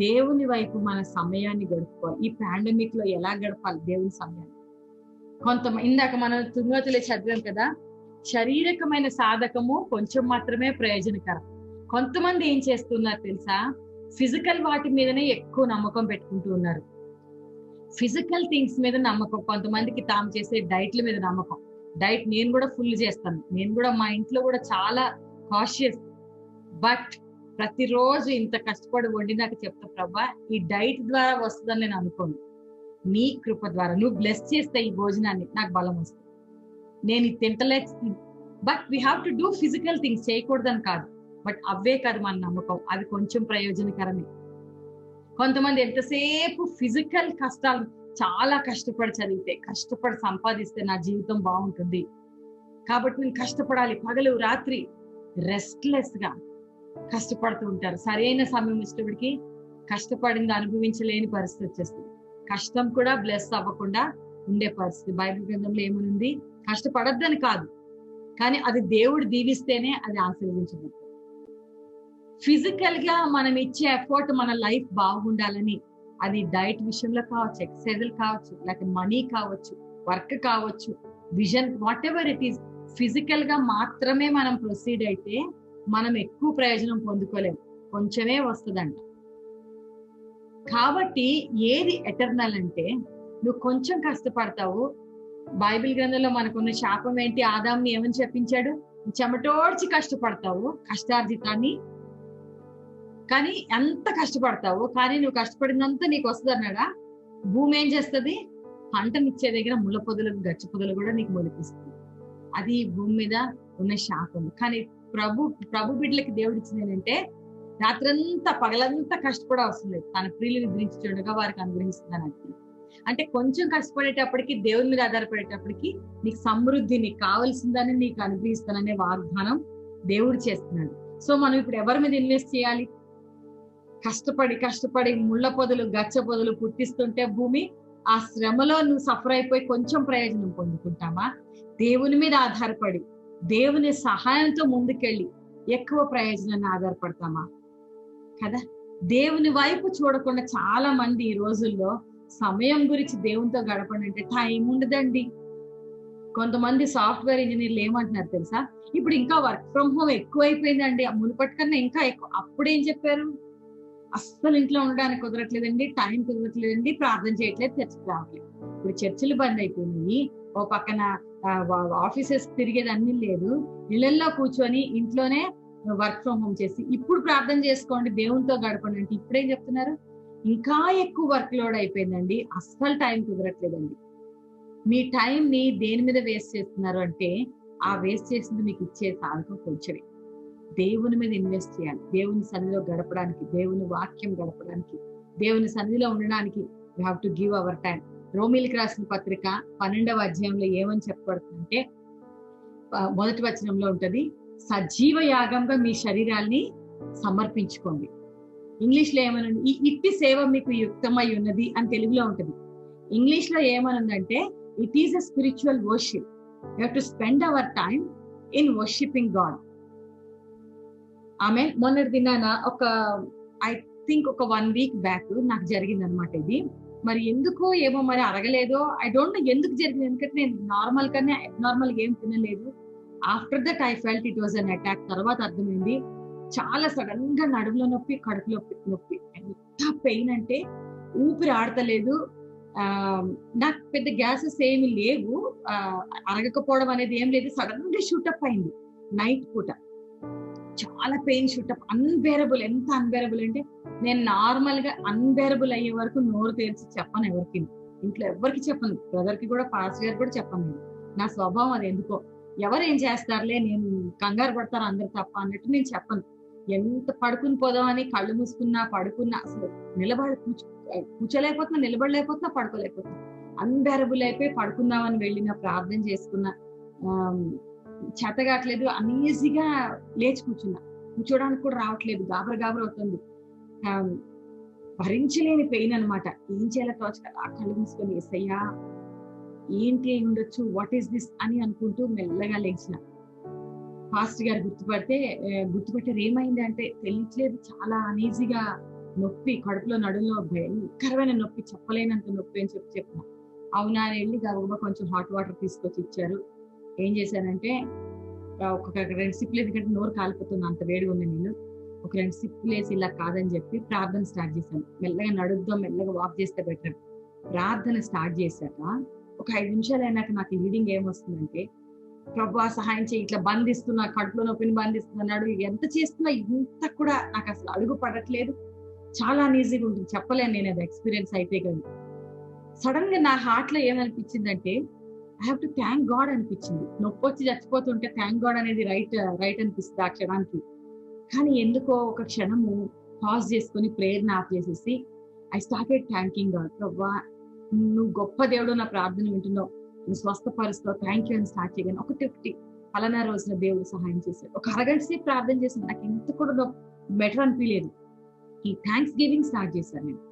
దేవుని వైపు మన సమయాన్ని గడుపుకోవాలి. ఈ పాండమిక్ లో ఎలా గడపాలి దేవుని సమయాన్ని? ఇందాక మనం తిమోతిలో చదివాం కదా, శారీరకమైన సాధకము కొంచెం మాత్రమే ప్రయోజనకరం. కొంతమంది ఏం చేస్తున్నారు తెలుసా? ఫిజికల్ వాటి మీదనే ఎక్కువ నమ్మకం పెట్టుకుంటూ ఉన్నారు. ఫిజికల్ థింగ్స్ మీద నమ్మకం, కొంతమందికి తాము చేసే డైట్ల మీద నమ్మకం. డైట్ నేను కూడా ఫుల్ చేస్తాను, నేను కూడా మా ఇంట్లో కూడా చాలా కాషియస్. బట్ ప్రతిరోజు ఇంత కష్టపడి వండి నాకు చెప్తా, ప్రభా ఈ డైట్ ద్వారా వస్తుందని నేను అనుకోను. నీ కృప ద్వారా నువ్వు బ్లెస్ చేస్తే ఈ భోజనాన్ని నాకు బలం వస్తుంది. నేను ఇది తింటలే. But we have to do physical things, చేయకూడదని కాదు. బట్ అవే కాదు మన నమ్మకం, అవి కొంచెం ప్రయోజనకరమే. కొంతమంది ఎంతసేపు ఫిజికల్ కష్టాలు, చాలా కష్టపడి చదివితే, కష్టపడి సంపాదిస్తే నా జీవితం బాగుంటుంది కాబట్టి నేను కష్టపడాలి, పగలు రాత్రి రెస్ట్లెస్ గా కష్టపడుతూ ఉంటారు. సరైన సమయం ఇష్టపడికి కష్టపడింది అనుభవించలేని పరిస్థితి వచ్చేస్తుంది. కష్టం కూడా బ్లెస్ అవ్వకుండా ఉండే పరిస్థితి. బైబిల్ గ్రంథంలో ఏమనుంది? కష్టపడద్దని కాదు, కానీ అది దేవుడు దీవిస్తేనే అది ఆశీర్వదించబడుతుంది. ఫిజికల్ గా మనం ఇచ్చే ఎఫర్ట్ మన లైఫ్ బాగుండాలని, అది డైట్ విషయంలో కావచ్చు, ఎక్సర్సైజులు కావచ్చు, లేకపోతే మనీ కావచ్చు, వర్క్ కావచ్చు, vision, what ever it is, physical గా మాత్రమే మనం ప్రొసీడ్ అయితే మనం ఎక్కువ ప్రయోజనం పొందుకోలేము, కొంచెమే వస్తుందంట. కాబట్టి ఏది ఎటర్నల్ అంటే, నువ్వు కొంచెం కష్టపడతావు. బైబిల్ గ్రంథంలో మనకున్న శాపం ఏంటి? ఆదాంని ఏమని చెప్పించాడు? చెమటోడ్చి కష్టపడతావు కష్టార్జితాన్ని, కానీ ఎంత కష్టపడతావు, కానీ నువ్వు కష్టపడినంత నీకు వస్తుంది అన్నాడా? భూమి ఏం చేస్తుంది? పంటనిచ్చే దగ్గర ముళ్ళ పొదలు, గచ్చ పొదలు కూడా నీకు మొలిపిస్తుంది. అది భూమి మీద ఉన్న శాపం. కానీ ప్రభు బిడ్డలకి దేవుడు ఇచ్చింది ఏంటంటే, రాత్రంతా పగలంతా కష్టపడే అవసరం లేదు, తన ప్రియులు నిద్రించి చూడగా వారికి అనుగ్రహిస్తుందని అంటున్నాడు. అంటే కొంచెం కష్టపడేటప్పటికి, దేవుని మీద ఆధారపడేటప్పటికి నీకు సమృద్ధి, నీకు కావాల్సిందని నీకు అనుగ్రహిస్తాననే వాగ్దానం దేవుడు చేస్తున్నాడు. సో మనం ఇప్పుడు ఎవరి మీద ఇన్వెస్ట్ చేయాలి? కష్టపడి ముళ్ళ పొదలు, గచ్చ పొదలు పుట్టిస్తుంటే భూమి, ఆ శ్రమలో నువ్వు సఫర్ అయిపోయి కొంచెం ప్రయోజనం పొందుకుంటామా? దేవుని మీద ఆధారపడి దేవుని సహాయంతో ముందుకెళ్ళి ఎక్కువ ప్రయోజనాన్ని ఆధారపడతామా? కదా. దేవుని వైపు చూడకుండా చాలా మంది ఈ రోజుల్లో సమయం గురించి దేవునితో గడపండి అంటే టైం ఉండదండి. కొంతమంది సాఫ్ట్వేర్ ఇంజనీర్లు ఏమంటున్నారు తెలుసా? ఇప్పుడు ఇంకా వర్క్ ఫ్రమ్ హోమ్ ఎక్కువైపోయిందండి, మునుపటి కన్నా ఇంకా ఎక్కువ. అప్పుడేం చెప్పారు? అస్సలు ఇంట్లో ఉండడానికి కుదరట్లేదండి, టైం కుదరట్లేదండి, ప్రార్థన చేయట్లేదు, చర్చకి రావట్లేదు. ఇప్పుడు చర్చిలు బంద్ అయిపోయినాయి, ఓ పక్కన ఆఫీసెస్ తిరిగేది అన్ని లేదు, ఇళ్లలో కూర్చొని ఇంట్లోనే వర్క్ ఫ్రమ్ హోమ్ చేసి ఇప్పుడు ప్రార్థన చేసుకోండి, దేవునితో గడపండి అంటే ఇప్పుడేం చెప్తున్నారు? ఇంకా ఎక్కువ వర్క్ లోడ్ అయిపోయిందండి, అస్సలు టైం కుదరట్లేదండి. మీ టైం ని దేని మీద వేస్ట్ చేస్తున్నారు అంటే, ఆ వేస్ట్ చేసింది మీకు ఇచ్చే సాధకం కొంచెమే. దేవుని మీద ఇన్వెస్ట్ చేయాలి, దేవుని సన్నిధిలో గడపడానికి, దేవుని వాక్యం గడపడానికి, దేవుని సన్నిధిలో ఉండడానికి we have to give our time. రోమిలికి రాసిన పత్రిక 12వ అధ్యాయంలో ఏమని చెప్పబడుతుందంటే, మొదటి వచనంలో ఉంటది, సజీవ యాగంగా మీ శరీరాల్ని సమర్పించుకోండి. ఇంగ్లీష్ లో ఏమనుంది, ఈ ఇట్టి సేవ మీకు యుక్తమై ఉన్నది అని తెలుగులో ఉంటది. ఇంగ్లీష్ లో ఏమనుందంటే, it is a spiritual worship. You have to spend our time in worshipping God. ఆమె మొన్నటి దినాన ఐ థింక్ ఒక 1 week బ్యాక్ నాకు జరిగింది అనమాట ఇది. మరి ఎందుకో ఏమో మరి అరగలేదో, ఐ డోంట్ నో ఎందుకు జరిగింది. ఎందుకంటే నేను నార్మల్ కన్నా అబ్నార్మల్ ఏం తినలేదు. After that I felt it was an attack. తర్వాత అర్థమైంది, చాలా సడన్ గా నడుములో నొప్పి, కడుపులో నొప్పి, ఎంత పెయిన్ అంటే ఊపిరి ఆడతలేదు. నాకు పెద్ద గ్యాసెస్ ఏమి లేవు, అరగకపోవడం అనేది ఏం లేదు. సడన్ గా షూటప్ అయింది నైట్ పూట. చాలా పెయిన్ షూటప్, అన్బేరబుల్. ఎంత అన్బేరబుల్ అంటే, నేను నార్మల్ గా అన్బేరబుల్ అయ్యే వరకు నోరు తెరిచి చెప్పను ఎవరికి, ఇంట్లో ఎవరికి చెప్పను, బ్రదర్ కి కూడా, పాస్టర్ గారు కూడా చెప్పను. నేను నా స్వభావం అది. ఎందుకో ఎవరు ఏం చేస్తారులే, నేను కంగారు పడతారు అందరు తప్ప అన్నట్టు నేను చెప్పను. ఎంత పడుకుని పోదామని కళ్ళు మూసుకున్నా పడుకున్నా, అసలు కూర్చోలేకపోతున్నా, నిలబడలేకపోతున్నా, పడుకోలేకపోతున్నా, అన్బేరబుల్ అయిపోయి పడుకుందామని వెళ్ళిన, ప్రార్థన చేసుకున్నా, చేతగాట్లేదు, అనీజీగా లేచి కూర్చున్నా, కూర్చోడానికి కూడా రావట్లేదు, గాబర అవుతుంది, భరించలేని పెయిన్ అనమాట. ఏం చేయాలో తోచక కళ్ళు మూసుకొని, ఎస్సయ్యా ఏంటి అయి ఉండొచ్చు, వాట్ ఈస్ దిస్ అని అనుకుంటూ మెల్లగా లేచిన. ఫాస్ట్ గారు గుర్తుపట్టారు. ఏమైంది అంటే, తెలియట్లేదు, చాలా అనీజీగా నొప్పి, కడుపులో నడులో భయంకరమైన నొప్పి, చెప్పలేనంత నొప్పి అని చెప్పిన. అవునా అని వెళ్ళి గబగబా కొంచెం హాట్ వాటర్ తీసుకొచ్చి ఇచ్చారు. ఏం చేశానంటే, ఒక 2 సిప్పులు, ఎందుకంటే నోరు కాలిపోతుంది, అంత వేడిగా ఉంది నీళ్ళు, ఒక 2 సిప్పులు వేసి ఇలా కాదని చెప్పి ప్రార్థన స్టార్ట్ చేశాను. మెల్లగా నడుద్దాం, మెల్లగా వాక్ చేస్తే బెటర్. ప్రార్థన స్టార్ట్ చేశాక ఒక 5 నిమిషాలు అయినాక నాకు లీడింగ్ ఏమొస్తుందంటే, ప్రభా సహాయం చేయి, ఇట్లా బంధిస్తున్నా, కడుపులో నొప్పిని బంధిస్తున్నాడు, ఎంత చేస్తున్నా ఇంత కూడా నాకు అసలు అడుగు పడట్లేదు, చాలా ఈజీగా ఉంటుంది, చెప్పలేను నేను అది ఎక్స్పీరియన్స్ అయితే. కానీ సడన్ గా నా హార్ట్ లో ఏమనిపించిందంటే, I have to thank God అనిపించింది. నొప్పి వచ్చి చచ్చిపోతుంటే థ్యాంక్ గాడ్ అనేది రైట్ అనిపిస్తుంది ఆ క్షణానికి. కానీ ఎందుకో ఒక క్షణము పాజ్ చేసుకొని ప్రేయర్ని ఆఫ్ చేసేసి ఐ స్టార్టెడ్ థ్యాంకింగ్ గాడ్. ప్రభా నువ్వు గొప్ప దేవుడు, నా ప్రార్థన వింటున్నావు, నువ్వు స్వస్థపరుస్తావు, థ్యాంక్ యూ అని స్టార్ట్ చేయగాను. ఒకటి పలానా రోజున దేవుడు సహాయం చేశాడు. ఒక అరగంట సేపు ప్రార్థన చేశాను, నాకు ఎంత కూడా బెటర్ అనిపించలేదు. ఈ థ్యాంక్స్ గివింగ్ స్టార్ట్ చేశాను నేను.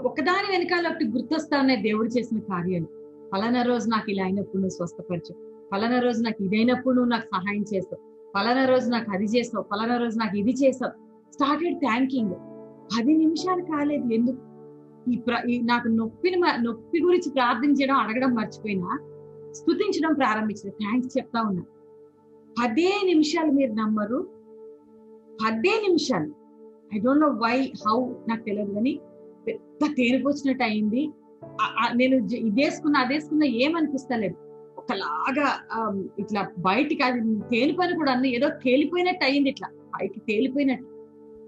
ఒకదాని వెనకాల ఒకటి గుర్తొస్తా ఉన్నాయి దేవుడు చేసిన కార్యాలు. పలానా రోజు నాకు ఇలా అయినప్పుడు నువ్వు స్వస్థపరచు, పలానా రోజు నాకు ఇదైనప్పుడు నువ్వు నాకు సహాయం చేస్తావు, పలానా రోజు నాకు అది చేస్తావు, పలానా రోజు నాకు ఇది చేస్తావు. Started thanking. 10 నిమిషాలు కాలేదు, ఎందుకు నాకు నొప్పి గురించి ప్రార్థించడం, అడగడం మర్చిపోయినా స్తుతించడం ప్రారంభించిన, థ్యాంక్స్ చెప్తా ఉన్నా. 10 నిమిషాలు, మీరు నమ్మరు, 10 నిమిషాలు, I don't know why, how, నాకు తెలియదు, కానీ పెద్ద తేలిపోచ్చినట్టు అయింది. నేను అదేసుకున్నా ఏమనిపిస్తలేదు, ఒకలాగా ఇట్లా బయటికి, అది తేలిపోయిన కూడా అన్న ఏదో తేలిపోయినట్టు అయింది, ఇట్లా పైకి తేలిపోయినట్టు,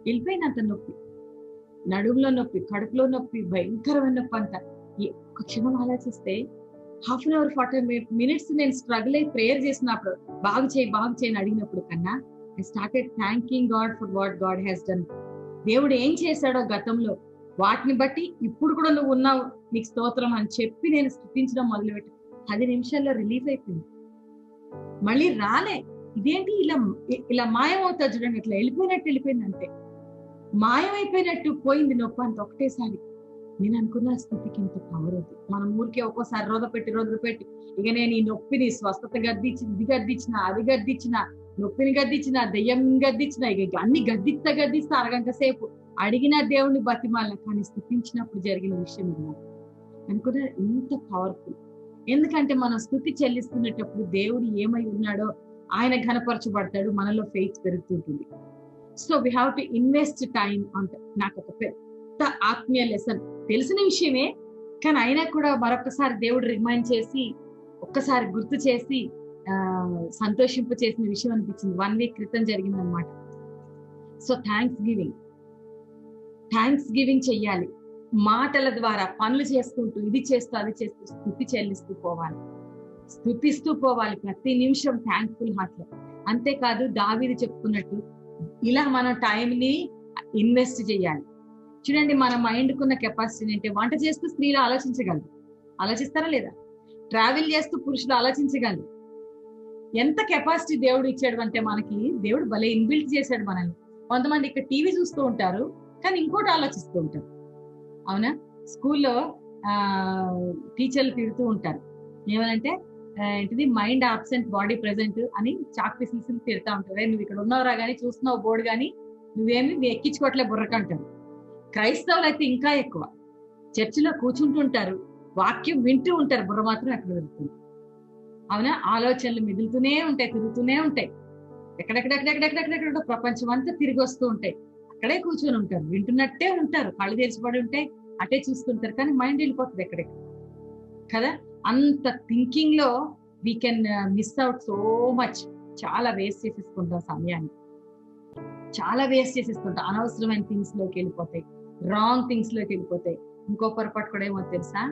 వెళ్ళిపోయినంత నొప్పి, నడుములో నొప్పి, కడుపులో నొప్పి, భయంకరమైన నొప్పి అంతా. ఒక క్షణం ఆలోచిస్తే 1/2 hour 40 minutes నేను స్ట్రగుల్ అయి ప్రేయర్ చేసినప్పుడు, బాగు చేయని అడిగినప్పుడు కన్నా, I started thanking God for what God has done. దేవుడు ఏం చేశాడో గతంలో, వాటిని బట్టి ఇప్పుడు కూడా నువ్వు ఉన్నావు, నీకు స్తోత్రం అని చెప్పి నేను స్తుతించడం మొదలుపెట్టి 10 నిమిషాల్లో రిలీఫ్ అయిపోయింది. మళ్ళీ రాలే, ఇదేంటి ఇలా మాయమవుతా చూడండి, ఇట్లా వెళ్ళిపోయినట్టు అంతే, మాయమైపోయినట్టు పోయింది నొప్పి అంత ఒకటేసారి. నేను అనుకున్న స్థితికి ఇంత పవర్ అవుతుంది. మనం ఊరికే ఒక్కోసారి రోజు పెట్టి ఇక నేను ఈ నొప్పిని స్వస్థత ఇది గద్దించిన, అది గద్దించిన, నొప్పిని గద్దించిన, దెయ్యం గద్దించిన, ఇక అన్ని గద్దిస్తా అరగంట సేపు అడిగిన దేవుణ్ణి బతిమాల, కానీ స్థుతించినప్పుడు జరిగిన విషయం ఇది అనుకున్నా ఇంత పవర్ఫుల్. ఎందుకంటే మనం స్థుతి చెల్లిస్తున్నప్పుడు దేవుడు ఏమై ఉన్నాడో ఆయన ఘనపరచబడతాడు, మనలో ఫెయిత్ పెరుగుతుంటుంది. So we have to invest time అంటే, నాకు ఒక పెద్ద ఆత్మీయ లెసన్, తెలిసిన విషయమే, కానీ అయినా కూడా మరొకసారి దేవుడు రిమైండ్ చేసి, ఒక్కసారి గుర్తు చేసి సంతోషింప చేసిన విషయం అనిపించింది. 1 week క్రితం జరిగింది అనమాట. సో థ్యాంక్స్ గివింగ్ చెయ్యాలి, మాటల ద్వారా, పనులు చేసుకుంటూ, ఇది చేస్తూ అది చేస్తూ స్తుతి చెల్లిస్తూ పోవాలి, స్తుతిస్తూ పోవాలి ప్రతి నిమిషం థ్యాంక్ఫుల్ హార్ట్ లో. అంతేకాదు దావీదు చెప్పుకున్నట్టు ఇలా మన టైంని ఇన్వెస్ట్ చేయాలి. చూడండి, మన మైండ్కి ఉన్న కెపాసిటీ అంటే వంట చేస్తూ స్త్రీలు ఆలోచించగలరు. ఆలోచిస్తారా లేదా? ట్రావెల్ చేస్తూ పురుషులు ఆలోచించగలరు. ఎంత కెపాసిటీ దేవుడు ఇచ్చాడు అంటే మనకి, దేవుడు భలే ఇన్బిల్ట్ చేశాడు మనల్ని. కొంతమంది ఇక్కడ టీవీ చూస్తూ ఉంటారు, కానీ ఇంకోటి ఆలోచిస్తూ ఉంటారు. అవునా? స్కూల్లో టీచర్లు తిడుతూ ఉంటారు, ఏమనంటే ఏంటిది, మైండ్ ఆబ్సెంట్ బాడీ ప్రెసెంట్ అని చాక్ పీసులు తిడతా ఉంటారు. నువ్వు ఇక్కడ ఉన్నావురా కానీ, చూస్తున్నావు బోర్డు కానీ, నువ్వేమి ఎక్కించుకోవట్లే బుర్రకంటారు. క్రైస్తవులు అయితే ఇంకా ఎక్కువ. చర్చిలో కూర్చుంటుంటారు, వాక్యం వింటూ ఉంటారు, బుర్ర మాత్రం అక్కడ వెళ్తుంది. అవునా? ఆలోచనలు మిగులుతూనే ఉంటాయి, తిరుగుతూనే ఉంటాయి. ఎక్కడెక్కడెక్కడెక్కడెక్కడెక్కడ ప్రపంచం అంతా తిరిగి వస్తూ ఉంటాయి. అక్కడే కూర్చొని ఉంటారు, వింటున్నట్టే ఉంటారు, కళ్ళు తెరిచిపడి ఉంటాయి, అటే చూస్తుంటారు, కానీ మైండ్ వెళ్ళిపోతుంది ఎక్కడెక్కడ కదా. అంత థింకింగ్ లో we can miss out so much. చాలా వేస్ట్ చేసేసుకుంటాం సమయాన్ని, చాలా వేస్ట్ చేసేస్తుంటాం. అనవసరమైన థింగ్స్ లోకి వెళ్ళిపోతాయి, రాంగ్ థింగ్స్ లోకి వెళ్ళిపోతాయి. ఇంకో పొరపాటు కూడా ఏమో తెలుసా,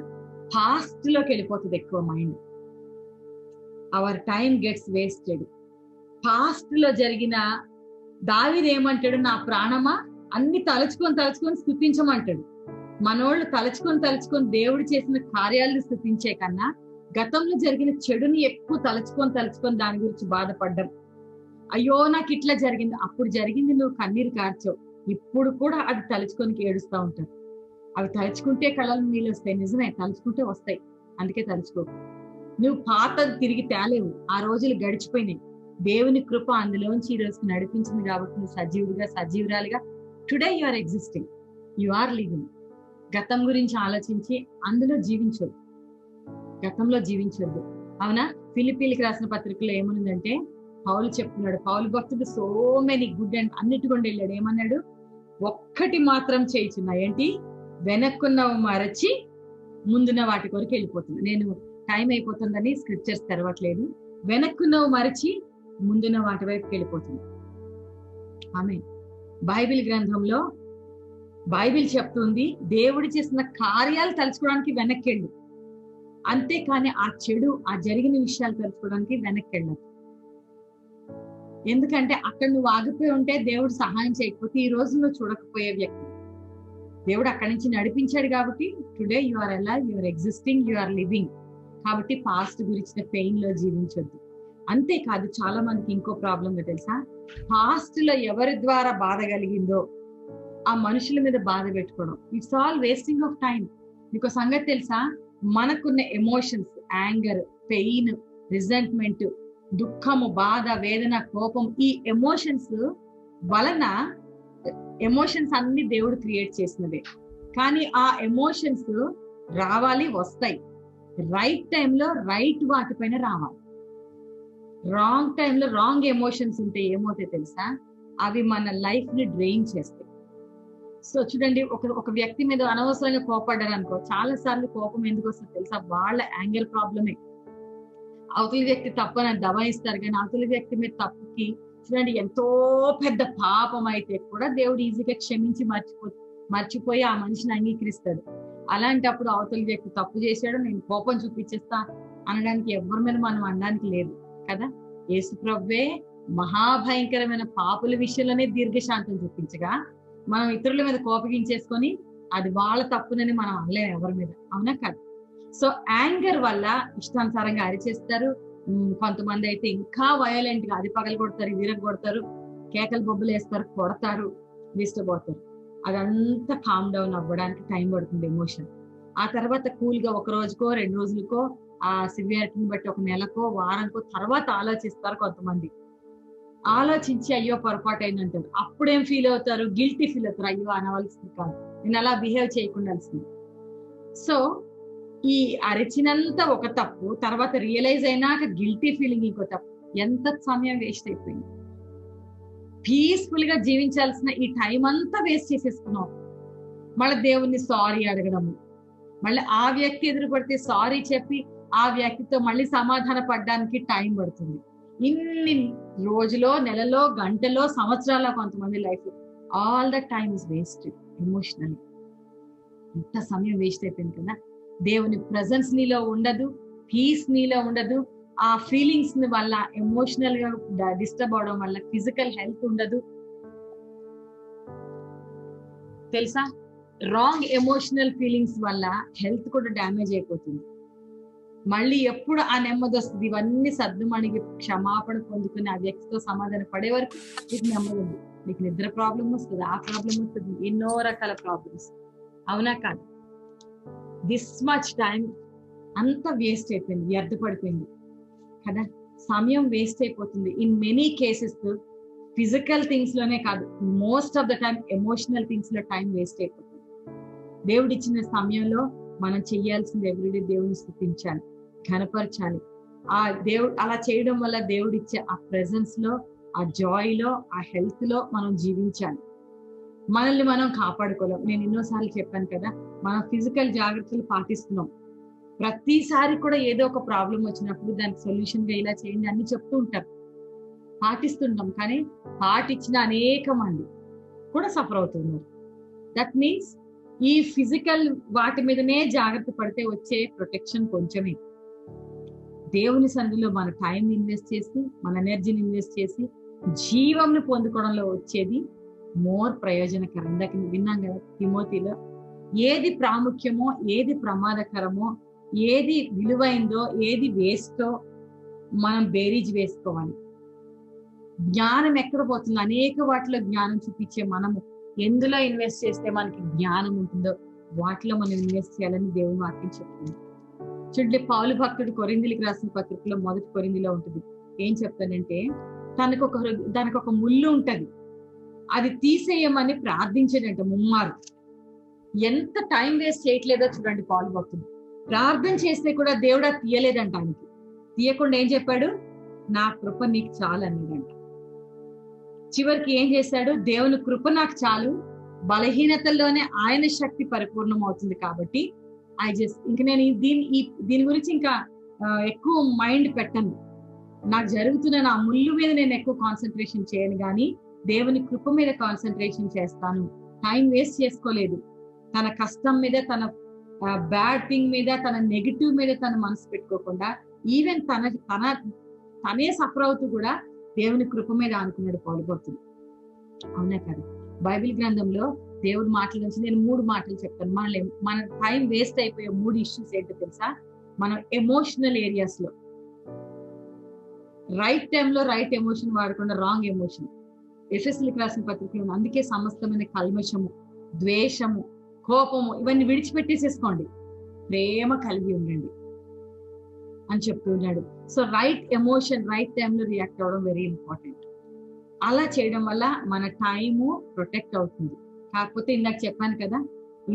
పాస్ట్ లోకి వెళ్ళిపోతుంది ఎక్కువ mind. Our time gets wasted. Past లో జరిగిన, దావీదు ఏమంటాడు, నా ప్రాణమా అన్ని తలుచుకొని తలుచుకొని స్తుతించమంటాడు. మనోళ్ళు తలుచుకొని దేవుడు చేసిన కార్యాలను స్తుతించే కన్నా గతంలో జరిగిన చెడుని ఎక్కువ తలుచుకొని దాని గురించి బాధపడ్డం. అయ్యో నాకు ఇట్లా జరిగింది, అప్పుడు జరిగింది, నువ్వు కన్నీరు కార్చావు, ఇప్పుడు కూడా అది తలుచుకొని ఏడుస్తూ ఉంటారు. అవి తలుచుకుంటే కళలు నీళ్ళు వస్తాయి, నిజమే, తలుచుకుంటే వస్తాయి, అందుకే తలుచుకో. నువ్వు పాత తిరిగి తేలేవు, ఆ రోజులు గడిచిపోయినాయి. దేవుని కృప అందులోంచి ఈ రోజుకి నడిపించింది కాబట్టి నువ్వు సజీవుడిగా, సజీవురాలిగా today you are existing, you are living. గతం గురించి ఆలోచించి అందులో జీవించొద్దు, గతంలో జీవించొద్దు. అవునా? ఫిలిప్పీలకు రాసిన పత్రికలో ఏమనుందంటే, పౌలు చెప్తున్నాడు, పౌలు భక్తుడు సో మెనీ గుడ్ అండ్ అన్నిటికొండి వెళ్ళాడు. ఏమన్నాడు? ఒక్కటి మాత్రం చేయుచున్నా, ఏంటి, వెనక్కున్నవి మరచి ముందున్న వాటి కొరకు వెళ్ళిపోతుంది. నేను టైం అయిపోతుందని స్క్రిప్చర్స్ తెరవట్లేదు. వెనక్కున్నవి మరచి ముందున్న వాటి వైపుకి వెళ్ళిపోతుంది. ఆమె బైబిల్ గ్రంథంలో బైబిల్ చెప్తుంది, దేవుడు చేసిన కార్యాలు తలుచుకోవడానికి వెనక్కి వెళ్ళు, అంతేకాని ఆ చెడు, ఆ జరిగిన విషయాలు తలుచుకోవడానికి వెనక్కి వెళ్ళదు. ఎందుకంటే అక్కడ నువ్వు ఆగిపోయి ఉంటే, దేవుడు సహాయం చేయకపోతే ఈ రోజు నువ్వు చూడకపోయే వ్యక్తి. దేవుడు అక్కడి నుంచి నడిపించాడు కాబట్టి today you are alive, you are existing, you are living. కాబట్టి పాస్ట్ గురించిన పెయిన్ లో జీవించొద్దు. అంతేకాదు, చాలా మందికి ఇంకో ప్రాబ్లం తెలుసా, పాస్ట్ లో ఎవరి ద్వారా బాధ కలిగిందో ఆ మనుషుల మీద బాధ పెట్టుకోవడం. It's all wasting of time. మీకు సంగతి తెలుసా, మనకున్న ఎమోషన్స్, యాంగర్, పెయిన్, రిజెంట్మెంట్, దుఃఖము, బాధ, వేదన, కోపం, ఈ ఎమోషన్స్ వలన, ఎమోషన్స్ అన్ని దేవుడు క్రియేట్ చేసినవే, కానీ ఆ ఎమోషన్స్ రావాలి, వస్తాయి. రైట్ టైంలో రైట్ వాటిపైన రావాలి. రాంగ్ టైంలో రాంగ్ ఎమోషన్స్ ఉంటే ఏమవుతాయి తెలుసా, అవి మన లైఫ్ ని డ్రెయిన్ చేస్తాయి. సో చూడండి, ఒక వ్యక్తి మీద అనవసరంగా కోపడ్డారు అనుకో, చాలా సార్లు కోపం ఎందుకు వస్తుంది తెలుసా, వాళ్ళ యాంగర్ ప్రాబ్లమే. అవతలి వ్యక్తి తప్పు అని దబాయిస్తారు, కానీ అవతలి వ్యక్తి మీద తప్పుకి చూడండి, ఎంతో పెద్ద పాపం అయితే కూడా దేవుడు ఈజీగా క్షమించి మర్చిపోయి ఆ మనిషిని అంగీకరిస్తాడు. అలాంటప్పుడు అవతలి వ్యక్తి తప్పు చేశాడు, నేను కోపం చూపించేస్తా అనడానికి ఎవరి మీద మనం అనడానికి లేదు కదా. యేసు ప్రభువే మహాభయంకరమైన పాపుల విషయంలోనే దీర్ఘశాంతం చూపించగా, మనం ఇతరుల మీద కోపగించేసుకొని అది వాళ్ళ తప్పునని మనం అనలేము ఎవరి మీద, అవునా కాదు. సో యాంగర్ వల్ల ఇష్టానుసారంగా అరిచేస్తారు. కొంతమంది అయితే ఇంకా వయోలెంట్ గా అది పగలు కొడతారు, విరగ కొడతారు, కేకలు బొబ్బలు వేస్తారు, కొడతారు, డిస్టర్బ్ అవుతారు. అదంతా కామ్ డౌన్ అవ్వడానికి టైం పడుతుంది ఎమోషన్. ఆ తర్వాత కూల్ గా ఒక రోజుకో 2 రోజులకో, ఆ సివియారిటీని బట్టి ఒక నెలకో వారంకో తర్వాత ఆలోచిస్తారు. కొంతమంది ఆలోచించి అయ్యో పొరపాటు అయిందంటారు. అప్పుడేం ఫీల్ అవుతారు, గిల్టీ ఫీల్ అవుతారు, అయ్యో అనవలసింది కాదు, నేను అలా బిహేవ్ చేయకుండాల్సింది. సో ఈ అరిచినంత ఒక తప్పు, తర్వాత రియలైజ్ అయినాక గిల్టీ ఫీలింగ్ ఇంకో తప్పు. ఎంత సమయం వేస్ట్ అయిపోయింది. పీస్ఫుల్ గా జీవించాల్సిన ఈ టైం అంతా వేస్ట్ చేసేసుకున్నాం. మళ్ళీ దేవుణ్ణి సారీ అడగడము, మళ్ళీ ఆ వ్యక్తి ఎదురు పడితే సారీ చెప్పి ఆ వ్యక్తితో మళ్ళీ సమాధాన పడడానికి టైం పడుతుంది. ఇన్ని రోజులో, నెలలో, గంటలో, సంవత్సరాల కొంతమంది life all the time is wasted emotionally. ఎంత సమయం వేస్ట్ అయిపోయింది కదా. దేవుని ప్రెజెన్స్ నీలో ఉండదు, పీస్ నీలో ఉండదు. ఆ ఫీలింగ్స్ వల్ల ఎమోషనల్ గా డిస్టర్బ్ అవడం వల్ల ఫిజికల్ హెల్త్ ఉండదు తెలుసా. రాంగ్ ఎమోషనల్ ఫీలింగ్స్ వల్ల హెల్త్ కూడా డ్యామేజ్ అయిపోతుంది. మళ్ళీ ఎప్పుడు ఆ నెమ్మది వస్తుంది, ఇవన్నీ సర్దుమణిగి క్షమాపణ పొందుకుని ఆ వ్యక్తితో సమాధానం పడే వరకు నీకు నెమ్మది ఉంది. నీకు నిద్ర ప్రాబ్లం వస్తుంది, ఆ ప్రాబ్లం వస్తుంది, ఎన్నో రకాల ప్రాబ్లమ్స్. అవునా కాదు? దిస్ మచ్ టైం అంతా వేస్ట్ అయిపోయింది, వ్యర్థపడిపోయింది కదా. సమయం వేస్ట్ అయిపోతుంది. In many cases physical things లోనే కాదు, most of the time emotional things లో టైం వేస్ట్ అయిపోతుంది. దేవుడు ఇచ్చిన సమయంలో మనం చెయ్యాల్సింది ఎవ్రీడే దేవుని స్తుతించాలి, ఘనపరచాలి. ఆ దేవుడు అలా చేయడం వల్ల దేవుడు ఇచ్చే ఆ ప్రెజెన్స్ లో, ఆ జాయ్ లో, ఆ హెల్త్ లో మనం జీవించాలి. మనల్ని మనం కాపాడుకోలేం. నేను ఎన్నోసార్లు చెప్పాను కదా, మనం ఫిజికల్ జాగ్రత్తలు పాటిస్తున్నాం. ప్రతిసారి కూడా ఏదో ఒక ప్రాబ్లం వచ్చినప్పుడు దానికి సొల్యూషన్ గా ఇలా చేయండి అన్ని చెప్తూ ఉంటారు, పాటిస్తుంటాం. కానీ పాటించిన అనేక మంది కూడా సఫర్ అవుతున్నారు. దట్ మీన్స్ ఈ ఫిజికల్ వాటి మీదనే జాగ్రత్త పడితే వచ్చే ప్రొటెక్షన్ కొంచెమే. దేవుని సన్నిధిలో మన టైం ఇన్వెస్ట్ చేసి, మన ఎనర్జీని ఇన్వెస్ట్ చేసి జీవంను పొందుకోవడంలో వచ్చేది మోర్ ప్రయోజనకరం. ఇందాక విన్నాం కదా తిమోతిలో, ఏది ప్రాముఖ్యమో, ఏది ప్రమాదకరమో, ఏది విలువైందో, ఏది వేస్టో మనం బేరీజ్ వేసుకోవాలి. జ్ఞానం ఎక్కడ పోతుంది? అనేక వాటిలో జ్ఞానం చూపించే మనము ఎందులో ఇన్వెస్ట్ చేస్తే మనకి జ్ఞానం ఉంటుందో వాటిలో మనం ఇన్వెస్ట్ చేయాలని దేవుని వాక్యం చెప్తుంది. చూడండి, పౌలు భక్తుడు కొరింథీయులకు రాసిన పత్రికలో 1 కొరింథీలో ఉంటుంది. ఏం చెప్తానంటే, దానికి ఒక ముళ్ళు ఉంటది, అది తీసేయమని ప్రార్థించాడంట ముమ్మారు. ఎంత టైం వేస్ట్ చేయట్లేదో చూడండి పౌలు భక్తుడు. ప్రార్థన చేస్తే కూడా దేవుడు అది తీయలేదంట. ఆయనకి తీయకుండా ఏం చెప్పాడు? నా కృప నీకు చాలు అన్నాడంట. చివరికి ఏం చేశాడు? దేవుని కృప నాకు చాలు, బలహీనతల్లోనే ఆయన శక్తి పరిపూర్ణం అవుతుంది కాబట్టి ఇంక నేను దీని గురించి ఇంకా ఎక్కువ మైండ్ పెట్టను. నాకు జరుగుతున్న నా ముళ్ళు మీద నేను ఎక్కువ కాన్సన్ట్రేషన్ చేయను, కానీ దేవుని కృప మీద కాన్సన్ట్రేషన్ చేస్తాను. టైం వేస్ట్ చేసుకోలేదు. తన కష్టం మీద, తన బ్యాడ్ థింగ్ మీద, తన నెగిటివ్ మీద తన మనసు పెట్టుకోకుండా, ఈవెన్ తనే సఫర్ అవుతూ కూడా దేవుని కృప మీద అనుకున్నాడు పౌలు భక్తుడు. అవునా కదా? బైబిల్ గ్రంథంలో దేవుడి మాటల నుంచి నేను 3 మాటలు చెప్తాను. మన టైం వేస్ట్ అయిపోయే 3 ఇష్యూస్ ఏంటో తెలుసా? మనం ఎమోషనల్ ఏరియాస్ లో రైట్ టైంలో రైట్ ఎమోషన్ వాడకుండా రాంగ్ ఎమోషన్. ఎఫెసీయులకు రాసిన పత్రికలో అందుకే సమస్తమైన కల్మషము, ద్వేషము, కోపము ఇవన్నీ విడిచిపెట్టేసేసుకోండి, ప్రేమ కలిగి ఉండండి అని చెప్తున్నాడు. సో రైట్ ఎమోషన్ రైట్ టైంలో రియాక్ట్ అవ్వడం వెరీ ఇంపార్టెంట్. అలా చేయడం వల్ల మన టైము ప్రొటెక్ట్ అవుతుంది. కాకపోతే ఇందాక చెప్పాను కదా,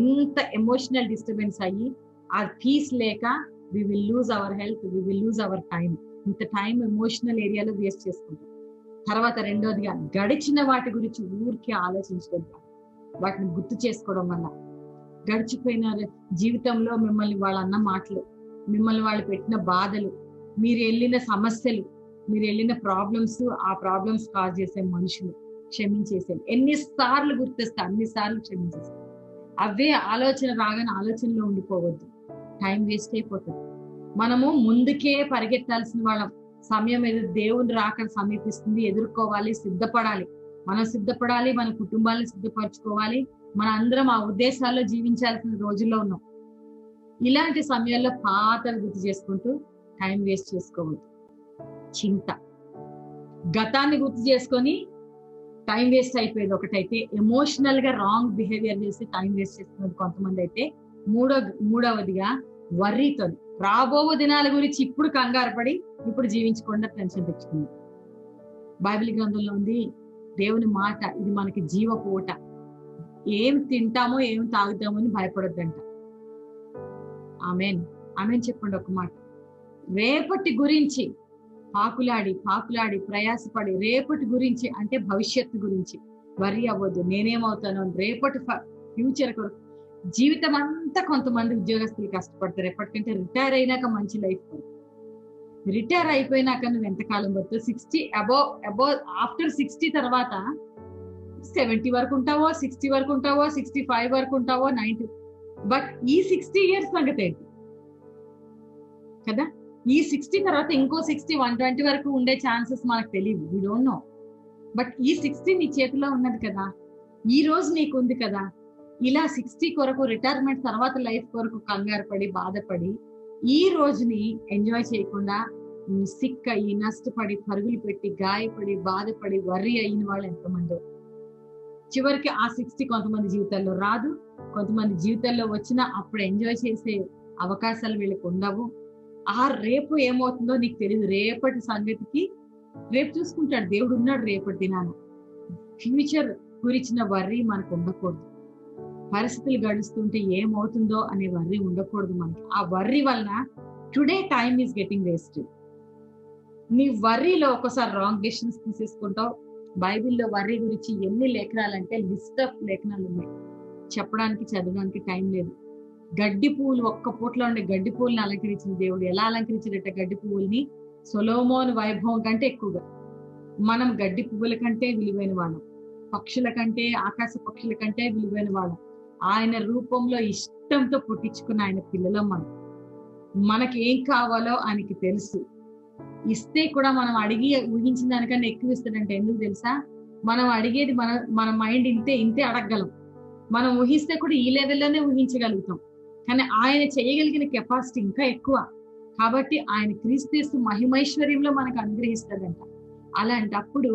ఇంత ఎమోషనల్ డిస్టర్బెన్స్ అయ్యి ఆ పీస్ లేక we will lose our health, we will lose our time. ఇంత టైం ఎమోషనల్ ఏరియాలో వేస్ట్ చేసుకుంటాం. తర్వాత రెండోదిగా, గడిచిన వాటి గురించి ఊరికే ఆలోచించడం, వాటిని గుర్తు చేసుకోవడం వల్ల గడిచిపోయిన జీవితంలో మిమ్మల్ని వాళ్ళు అన్న మాటలు, మిమ్మల్ని వాళ్ళు పెట్టిన బాధలు, మీరు వెళ్ళిన సమస్యలు, మీరు వెళ్ళిన ప్రాబ్లమ్స్, ఆ ప్రాబ్లమ్స్ కాజ్ చేసే మనుషులు క్షమించేసేది. ఎన్నిసార్లు గుర్తిస్తే అన్నిసార్లు క్షమించేసేది. అవే ఆలోచన రాగానే ఆలోచనలో ఉండిపోవద్దు, టైం వేస్ట్ అయిపోతుంది. మనము ముందుకే పరిగెత్తాల్సిన వాళ్ళం. సమయం దేవుని రాక సమీపిస్తుంది, ఎదుర్కోవాలి, సిద్ధపడాలి. మనం సిద్ధపడాలి, మన కుటుంబాలను సిద్ధపరచుకోవాలి. మన అందరం ఆ ఉద్దేశాల్లో జీవించాల్సిన రోజుల్లో ఉన్నాం. ఇలాంటి సమయాల్లో పాతలు గుర్తు చేసుకుంటూ టైం వేస్ట్ చేసుకోవద్దు. చింత, గతాన్ని గుర్తు చేసుకొని టైం వేస్ట్ అయిపోయేది ఒకటైతే, ఎమోషనల్ గా రాంగ్ బిహేవియర్ చేసి టైం వేస్ట్ చేసుకున్నది కొంతమంది అయితే, మూడవదిగా వర్రీతో రాబో దినాల గురించి ఇప్పుడు కంగారు పడి ఇప్పుడు జీవించకుండా టెన్షన్ తెచ్చుకుంది. బైబిల్ గ్రంథంలో ఉంది దేవుని మాట, ఇది మనకి జీవపు ఊట. ఏం తింటామో ఏం తాగుతామో అని భయపడొద్దంట. ఆమెన్, ఆమెన్ చెప్పండి ఒక మాట. రేపటి గురించి పాకులాడి ప్రయాసపడి, రేపటి గురించి అంటే భవిష్యత్తు గురించి వర్రీ అవ్వద్దు. నేనేమవుతాను రేపటి ఫ్యూచర్ కొరకు. జీవితం అంతా కొంతమంది ఉద్యోగస్తులు కష్టపడతారు, ఎప్పటికంటే రిటైర్ అయినాక మంచి లైఫ్. రిటైర్ అయిపోయినాక నువ్వు ఎంతకాలం పడుతుంది? 60 అబౌవ్ ఆఫ్టర్ 60 తర్వాత 70 వరకు ఉంటావో, 60 వరకు ఉంటావో, 65 వరకు ఉంటావో, 90. బట్ ఈ 60 years సంగతి ఏంటి కదా? ఈ 60 తర్వాత ఇంకో 60, 120 వరకు ఉండే ఛాన్సెస్ మనకు తెలియదు, వీ డోంట్ నో. బట్ ఈ 60 నీ చేతిలో ఉన్నది కదా, ఈ రోజు నీకు ఉంది కదా. ఇలా 60 కొరకు, రిటైర్మెంట్ తర్వాత లైఫ్ కొరకు కంగారు పడి బాధపడి ఈ రోజుని ఎంజాయ్ చేయకుండా సిక్ అయ్యి నష్టపడి పరుగులు పెట్టి గాయపడి బాధపడి వర్రీ అయిన వాళ్ళు ఎంతమందో. చివరికి ఆ 60 కొంతమంది జీవితాల్లో రాదు, కొంతమంది జీవితాల్లో వచ్చినా అప్పుడు ఎంజాయ్ చేసే అవకాశాలు వీళ్ళకి ఉండవు. ఆ రేపు ఏమవుతుందో నీకు తెలియదు. రేపటి సంగతికి రేపు చూసుకుంటాడు దేవుడు, ఉన్నాడు రేపటి దినాన. ఫ్యూచర్ గురించిన వర్రీ మనకు ఉండకూడదు. పరిస్థితులు గడుస్తుంటే ఏమవుతుందో అనే వర్రీ ఉండకూడదు మనకి. ఆ వర్రీ వలన today time is getting waste. నీ వర్రీలో ఒకసారి రాంగ్ డెసిషన్స్ తీసేసుకుంటావు. బైబిల్లో వర్రీ గురించి ఎన్ని లేఖనాలంటే లిస్ట్ ఆఫ్ లేఖనాలు ఉన్నాయి, చెప్పడానికి చదవడానికి టైం లేదు. గడ్డి పువ్వులు, ఒక్క పూటలో ఉండే గడ్డి పువ్వుల్ని అలంకరించిన దేవుడు ఎలా అలంకరించాడట గడ్డి పువ్వుల్ని? సొలొమోను వైభవం కంటే ఎక్కువగా. మనం గడ్డి పువ్వుల కంటే విలువైన వాళ్ళం, పక్షుల కంటే, ఆకాశ పక్షుల కంటే విలువైన వాళ్ళం. ఆయన రూపంలో ఇష్టంతో పుట్టించుకున్న ఆయన పిల్లలం మనం. మనకి ఏం కావాలో ఆయనకి తెలుసు. ఇస్తే కూడా మనం అడిగి ఊహించిన దానికన్నా ఎక్కువ ఇస్తాడంటే. ఎందుకు తెలుసా? మనం అడిగేది మన మైండ్ ఇంతే అడగగలం. మనం ఊహిస్తే కూడా ఈ లెవెల్లోనే ఊహించగలుగుతాం. కానీ ఆయన చేయగలిగిన కెపాసిటీ ఇంకా ఎక్కువ. కాబట్టి ఆయన క్రీస్తు మహిమైశ్వర్యంలో మనకు అనుగ్రహిస్తాడంట. అలాంటప్పుడు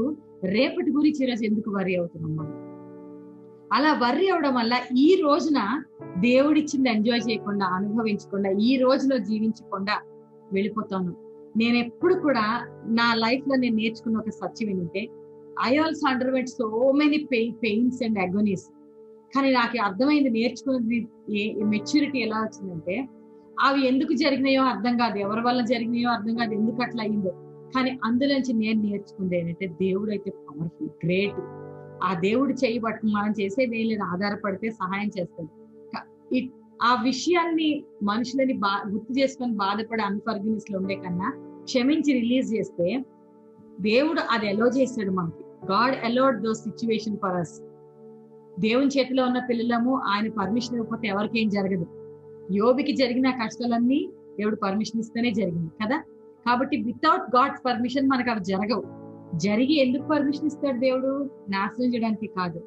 రేపటి గురించి ఈరోజు ఎందుకు వర్రీ అవుతున్నాం మనం? అలా వర్రీ అవడం వల్ల ఈ రోజున దేవుడిచ్చింది ఎంజాయ్ చేయకుండా, అనుభవించకుండా, ఈ రోజులో జీవించకుండా వెళ్ళిపోతాను. నేను ఎప్పుడు కూడా నా లైఫ్ లో నేను నేర్చుకున్న ఒక సత్యం ఏంటంటే, I also underwent so many pains and agonies. కానీ నాకు అర్థమైంది, నేర్చుకున్నది మెచ్యూరిటీ ఎలా వచ్చిందంటే, అవి ఎందుకు జరిగినాయో అర్థం కాదు, ఎవరి వల్ల జరిగినాయో అర్థం కాదు, ఎందుకు అట్లా అయిందో. కానీ అందులోంచి నేను నేర్చుకుంది ఏంటంటే, దేవుడు అయితే పవర్ఫుల్, గ్రేట్. ఆ దేవుడు చేయి పట్టుకు మనం చేసేది ఏం లేదు, ఆధారపడితే సహాయం చేస్తాడు. ఆ విషయాన్ని మనుషులని గుర్తు చేసుకొని బాధపడి అన్ఫర్గివ్నెస్ లో ఉండే కన్నా క్షమించి రిలీజ్ చేస్తే దేవుడు అది ఎలో చేశాడు మనకి. God allowed those situation for us. దేవుని చేతిలో ఉన్న పిల్లలము, ఆయన పర్మిషన్ ఇవ్వకపోతే ఎవరికి ఏం జరగదు. యోబుకి జరిగిన కష్టాలన్నీ దేవుడు పర్మిషన్ ఇస్తేనే జరిగింది కదా. కాబట్టి వితౌట్ గాడ్స్ పర్మిషన్ మనకు అవి జరగవు. జరిగి ఎందుకు పర్మిషన్ ఇస్తాడు దేవుడు? నాశనం చేయడానికి కాదు,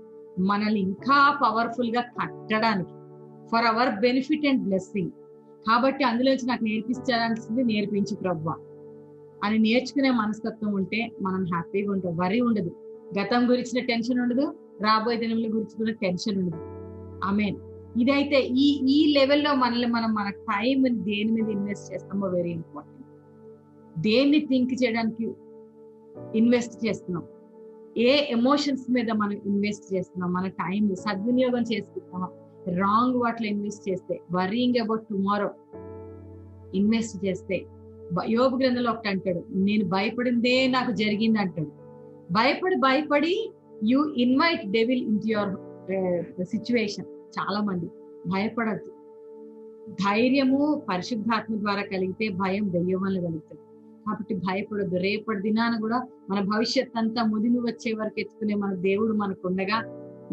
మనల్ని ఇంకా పవర్ఫుల్ గా కట్టడానికి, for hour benefit and blessing. కాబట్టి అందులోంచి నాకు నేర్పించాల్సింది నేర్పించు ప్రభువా అని నేర్చుకునే మనస్తత్వం ఉంటే మనం హ్యాపీగా ఉంటాం. వరి ఉండదు, గతం గురించిన టెన్షన్ ఉండదు, రాబోయే దినముల గురించి కూడా టెన్షన్ ఉండదు. ఆమేన్. ఇదైతే ఈ లెవెల్లో మనల్ని మన టైం దేని మీద ఇన్వెస్ట్ చేస్తామో వెరీ ఇంపార్టెంట్. దేన్ని థింక్ చేయడానికి ఇన్వెస్ట్ చేస్తున్నాం, ఏ ఎమోషన్స్ మీద మనం ఇన్వెస్ట్ చేస్తున్నాం, మన టైం సద్వినియోగం చేసుకుంటున్నాం. రాంగ్ వాటిలో ఇన్వెస్ట్ చేస్తే, వరీయింగ్ అబౌట్ టుమారో ఇన్వెస్ట్ చేస్తే, యోబు గ్రంథంలో ఒకటి అంటాడు, నేను భయపడిందే నాకు జరిగింది అంటాడు. భయపడి you invite devil in to your situation. చాలా మంది భయపడద్దు. ధైర్యము పరిశుద్ధాత్మ ద్వారా కలిగితే భయం దెయ్యం వల్ల కలుగుతుంది. కాబట్టి భయపడద్దు. రేపటి దినాన కూడా మన భవిష్యత్ అంతా ముదిమి వచ్చే వరకు ఎత్తుకునే మన దేవుడు మనకు ఉండగా,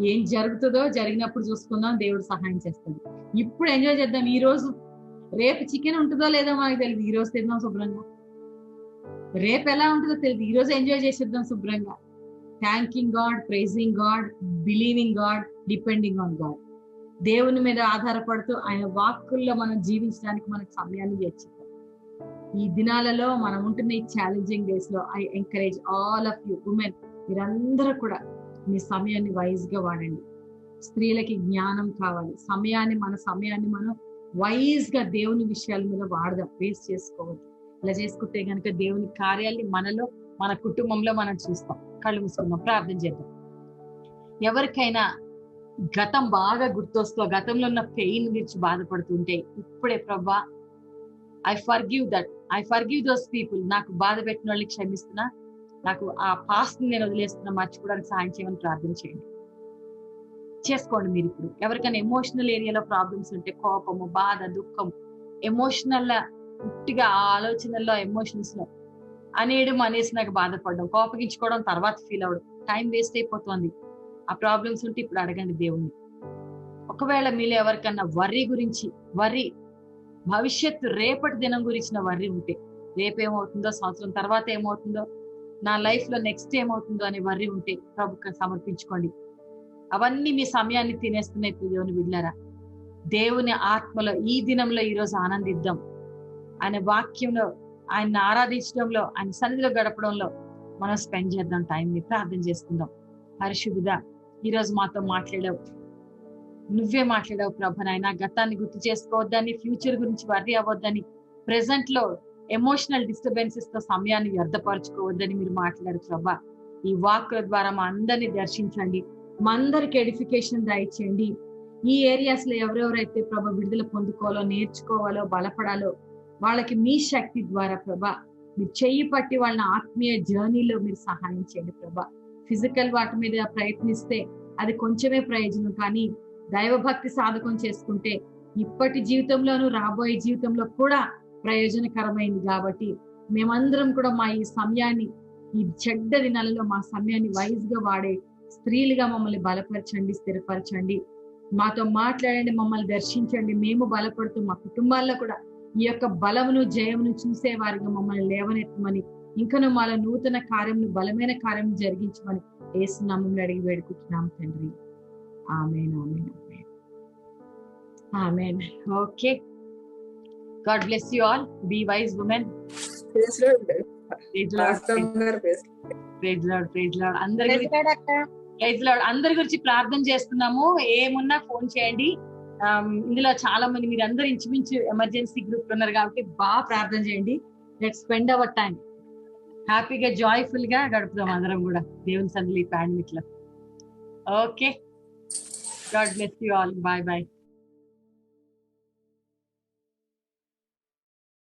ఏం జరుగుతుందో జరిగినప్పుడు చూసుకుందాం, దేవుడు సహాయం చేస్తాడు. ఇప్పుడు ఎంజాయ్ చేద్దాం ఈ రోజు. రేపు చికెన్ ఉంటుందో లేదో మనకు తెలియదు, ఈ రోజు తిందాం శుభ్రంగా. రేపు ఎలా ఉంటుందో తెలియదు, ఈ రోజు ఎంజాయ్ చేసేద్దాం శుభ్రంగా. Thanking God, pricing God, believing God, depending on God. దేవుని మీద ఆధారపడుతూ ఆయన వాక్కుల్లో మనం జీవించడానికి మనకు సమయాన్ని ఇచ్చేద్దాం. ఈ దినాలలో మనం ఉంటున్న ఈ ఛాలెంజింగ్ డేస్ లో I encourage all of you women, మీరందరూ కూడా మీ సమయాన్ని వైజ్ గా వాడండి. స్త్రీలకి జ్ఞానం కావాలి. మన సమయాన్ని మనం వైజ్ గా దేవుని విషయాల మీద వాడదాం, వేస్ట్ చేసుకోవద్దు. ఇలా చేసుకుంటే గనుక దేవుని కార్యాన్ని మనలో, మన కుటుంబంలో మనం చూస్తాం. కళ్ళు మూసుకుందాం, ప్రార్థన చేద్దాం. ఎవరికైనా గతం బాగా గుర్తొస్తూ గతంలో ఉన్న పెయిన్ గురించి బాధపడుతుంటే, ఇప్పుడే ప్రభా ఐ ఫర్గివ్ దోస్ పీపుల్, నాకు బాధ పెట్టిన వాళ్ళని క్షమిస్తున్నా, నాకు ఆ పాస్ట్ నేను వదిలేస్తున్నా, మర్చిపోవడానికి సాయం చేయమని ప్రార్థన చేయండి. చేసుకోండి మీరు. ఇప్పుడు ఎవరికైనా ఎమోషనల్ ఏరియాలో ప్రాబ్లమ్స్ ఉంటే, కోపము, బాధ, దుఃఖం, ఎమోషనల్ పుట్టిగా ఆలోచనల్లో, ఎమోషన్స్ లో అనేసి నాకు బాధపడడం, కోపగించుకోవడం, తర్వాత ఫీల్ అవ్వడం, టైం వేస్ట్ అయిపోతుంది. ఆ ప్రాబ్లమ్స్ ఉంటే ఇప్పుడు అడగండి దేవుణ్ణి. ఒకవేళ మీలో ఎవరికన్నా వర్రీ భవిష్యత్తు రేపటి దినం గురించిన వర్రీ ఉంటే, రేపేమవుతుందో, సంవత్సరం తర్వాత ఏమవుతుందో, నా లైఫ్ లో నెక్స్ట్ ఏమవుతుందో అనే వర్రీ ఉంటే ప్రభుకి సమర్పించుకోండి. అవన్నీ మీ సమయాన్ని తినేస్తున్నాయి. దేవుని బిడ్డలారా, దేవుని ఆత్మలో ఈ దినంలో ఈరోజు ఆనందిద్దాం. ఆయన వాక్యంలో, ఆయన ఆరాధించడంలో, ఆయన సన్నిధిలో గడపడంలో మనం స్పెండ్ చేద్దాం టైంని. ప్రార్థన చేసుకుందాం. పరిశుద్ధుడా, ఈరోజు మాతో మాట్లాడావు, నువ్వే మాట్లాడావు ప్రభ. నాయన గతాన్ని గుర్తు చేసుకోవద్దని, ఫ్యూచర్ గురించి వర్రీ అవ్వద్దని, ప్రెసెంట్ లో ఎమోషనల్ డిస్టర్బెన్సెస్ తో సమయాన్ని వ్యర్థపరచుకోవద్దని మీరు మాట్లాడారు ప్రభ. ఈ వాక్కుల ద్వారా మా అందరినీ దర్శించండి, మా అందరికి ఎడిఫికేషన్ దయచేయండి. ఈ ఏరియాస్ లో ఎవరెవరైతే ప్రభ విడుదల పొందుకోవాలో, నేర్చుకోవాలో, బలపడాలో వాళ్ళకి మీ శక్తి ద్వారా ప్రభ మీరు చెయ్యి పట్టి వాళ్ళని ఆత్మీయ జర్నీలో మీరు సహాయం చేయండి ప్రభ. ఫిజికల్ వాటి మీద ప్రయత్నిస్తే అది కొంచెమే ప్రయోజనం, కానీ దైవభక్తి సాధకం చేసుకుంటే ఇప్పటి జీవితంలోనూ రాబోయే జీవితంలో కూడా ప్రయోజనకరమైంది. కాబట్టి మేమందరం కూడా మా ఈ సమయాన్ని, ఈ చెడ్డ దినాలలో మా సమయాన్ని వైజ్ గా వాడే స్త్రీలుగా మమ్మల్ని బలపరచండి, స్థిరపరచండి, మాతో మాట్లాడండి, మమ్మల్ని దర్శించండి. మేము బలపడుతూ మా కుటుంబాల్లో కూడా ఈ యొక్క బలమును, జయమును చూసే వారిగా మమ్మల్ని లేవనెత్తమని, ఇంకను మాలో నూతన కార్యమును, బలమైన కార్యం జరిగించమని యేసు నామములో అడిగి వేడుకుంటున్నాం తండ్రి. ఆమేన్, ఆమేన్, ఆమేన్, ఆమేన్. Okay, God bless you all. Be wise women. Praise Lord. Praise Lord, praise Lord, praise Lord. అందరి గురించి ప్రార్థన చేస్తున్నాము. ఏమున్నా ఫోన్ చేయండి. ఇందులో చాలా మంది మీరు అందరు ఇంచుమించు ఎమర్జెన్సీ గ్రూప్ ఉన్నారు కాబట్టి బాగా ప్రార్థన చేయండి. Let's spend our time. హ్యాపీగా, జాయ్ఫుల్ గా గడుపుదాం అందరం కూడా దేవుని సన్నిధిలో ఈ పాండమిక్ లో. Okay, God bless you all. Bye bye.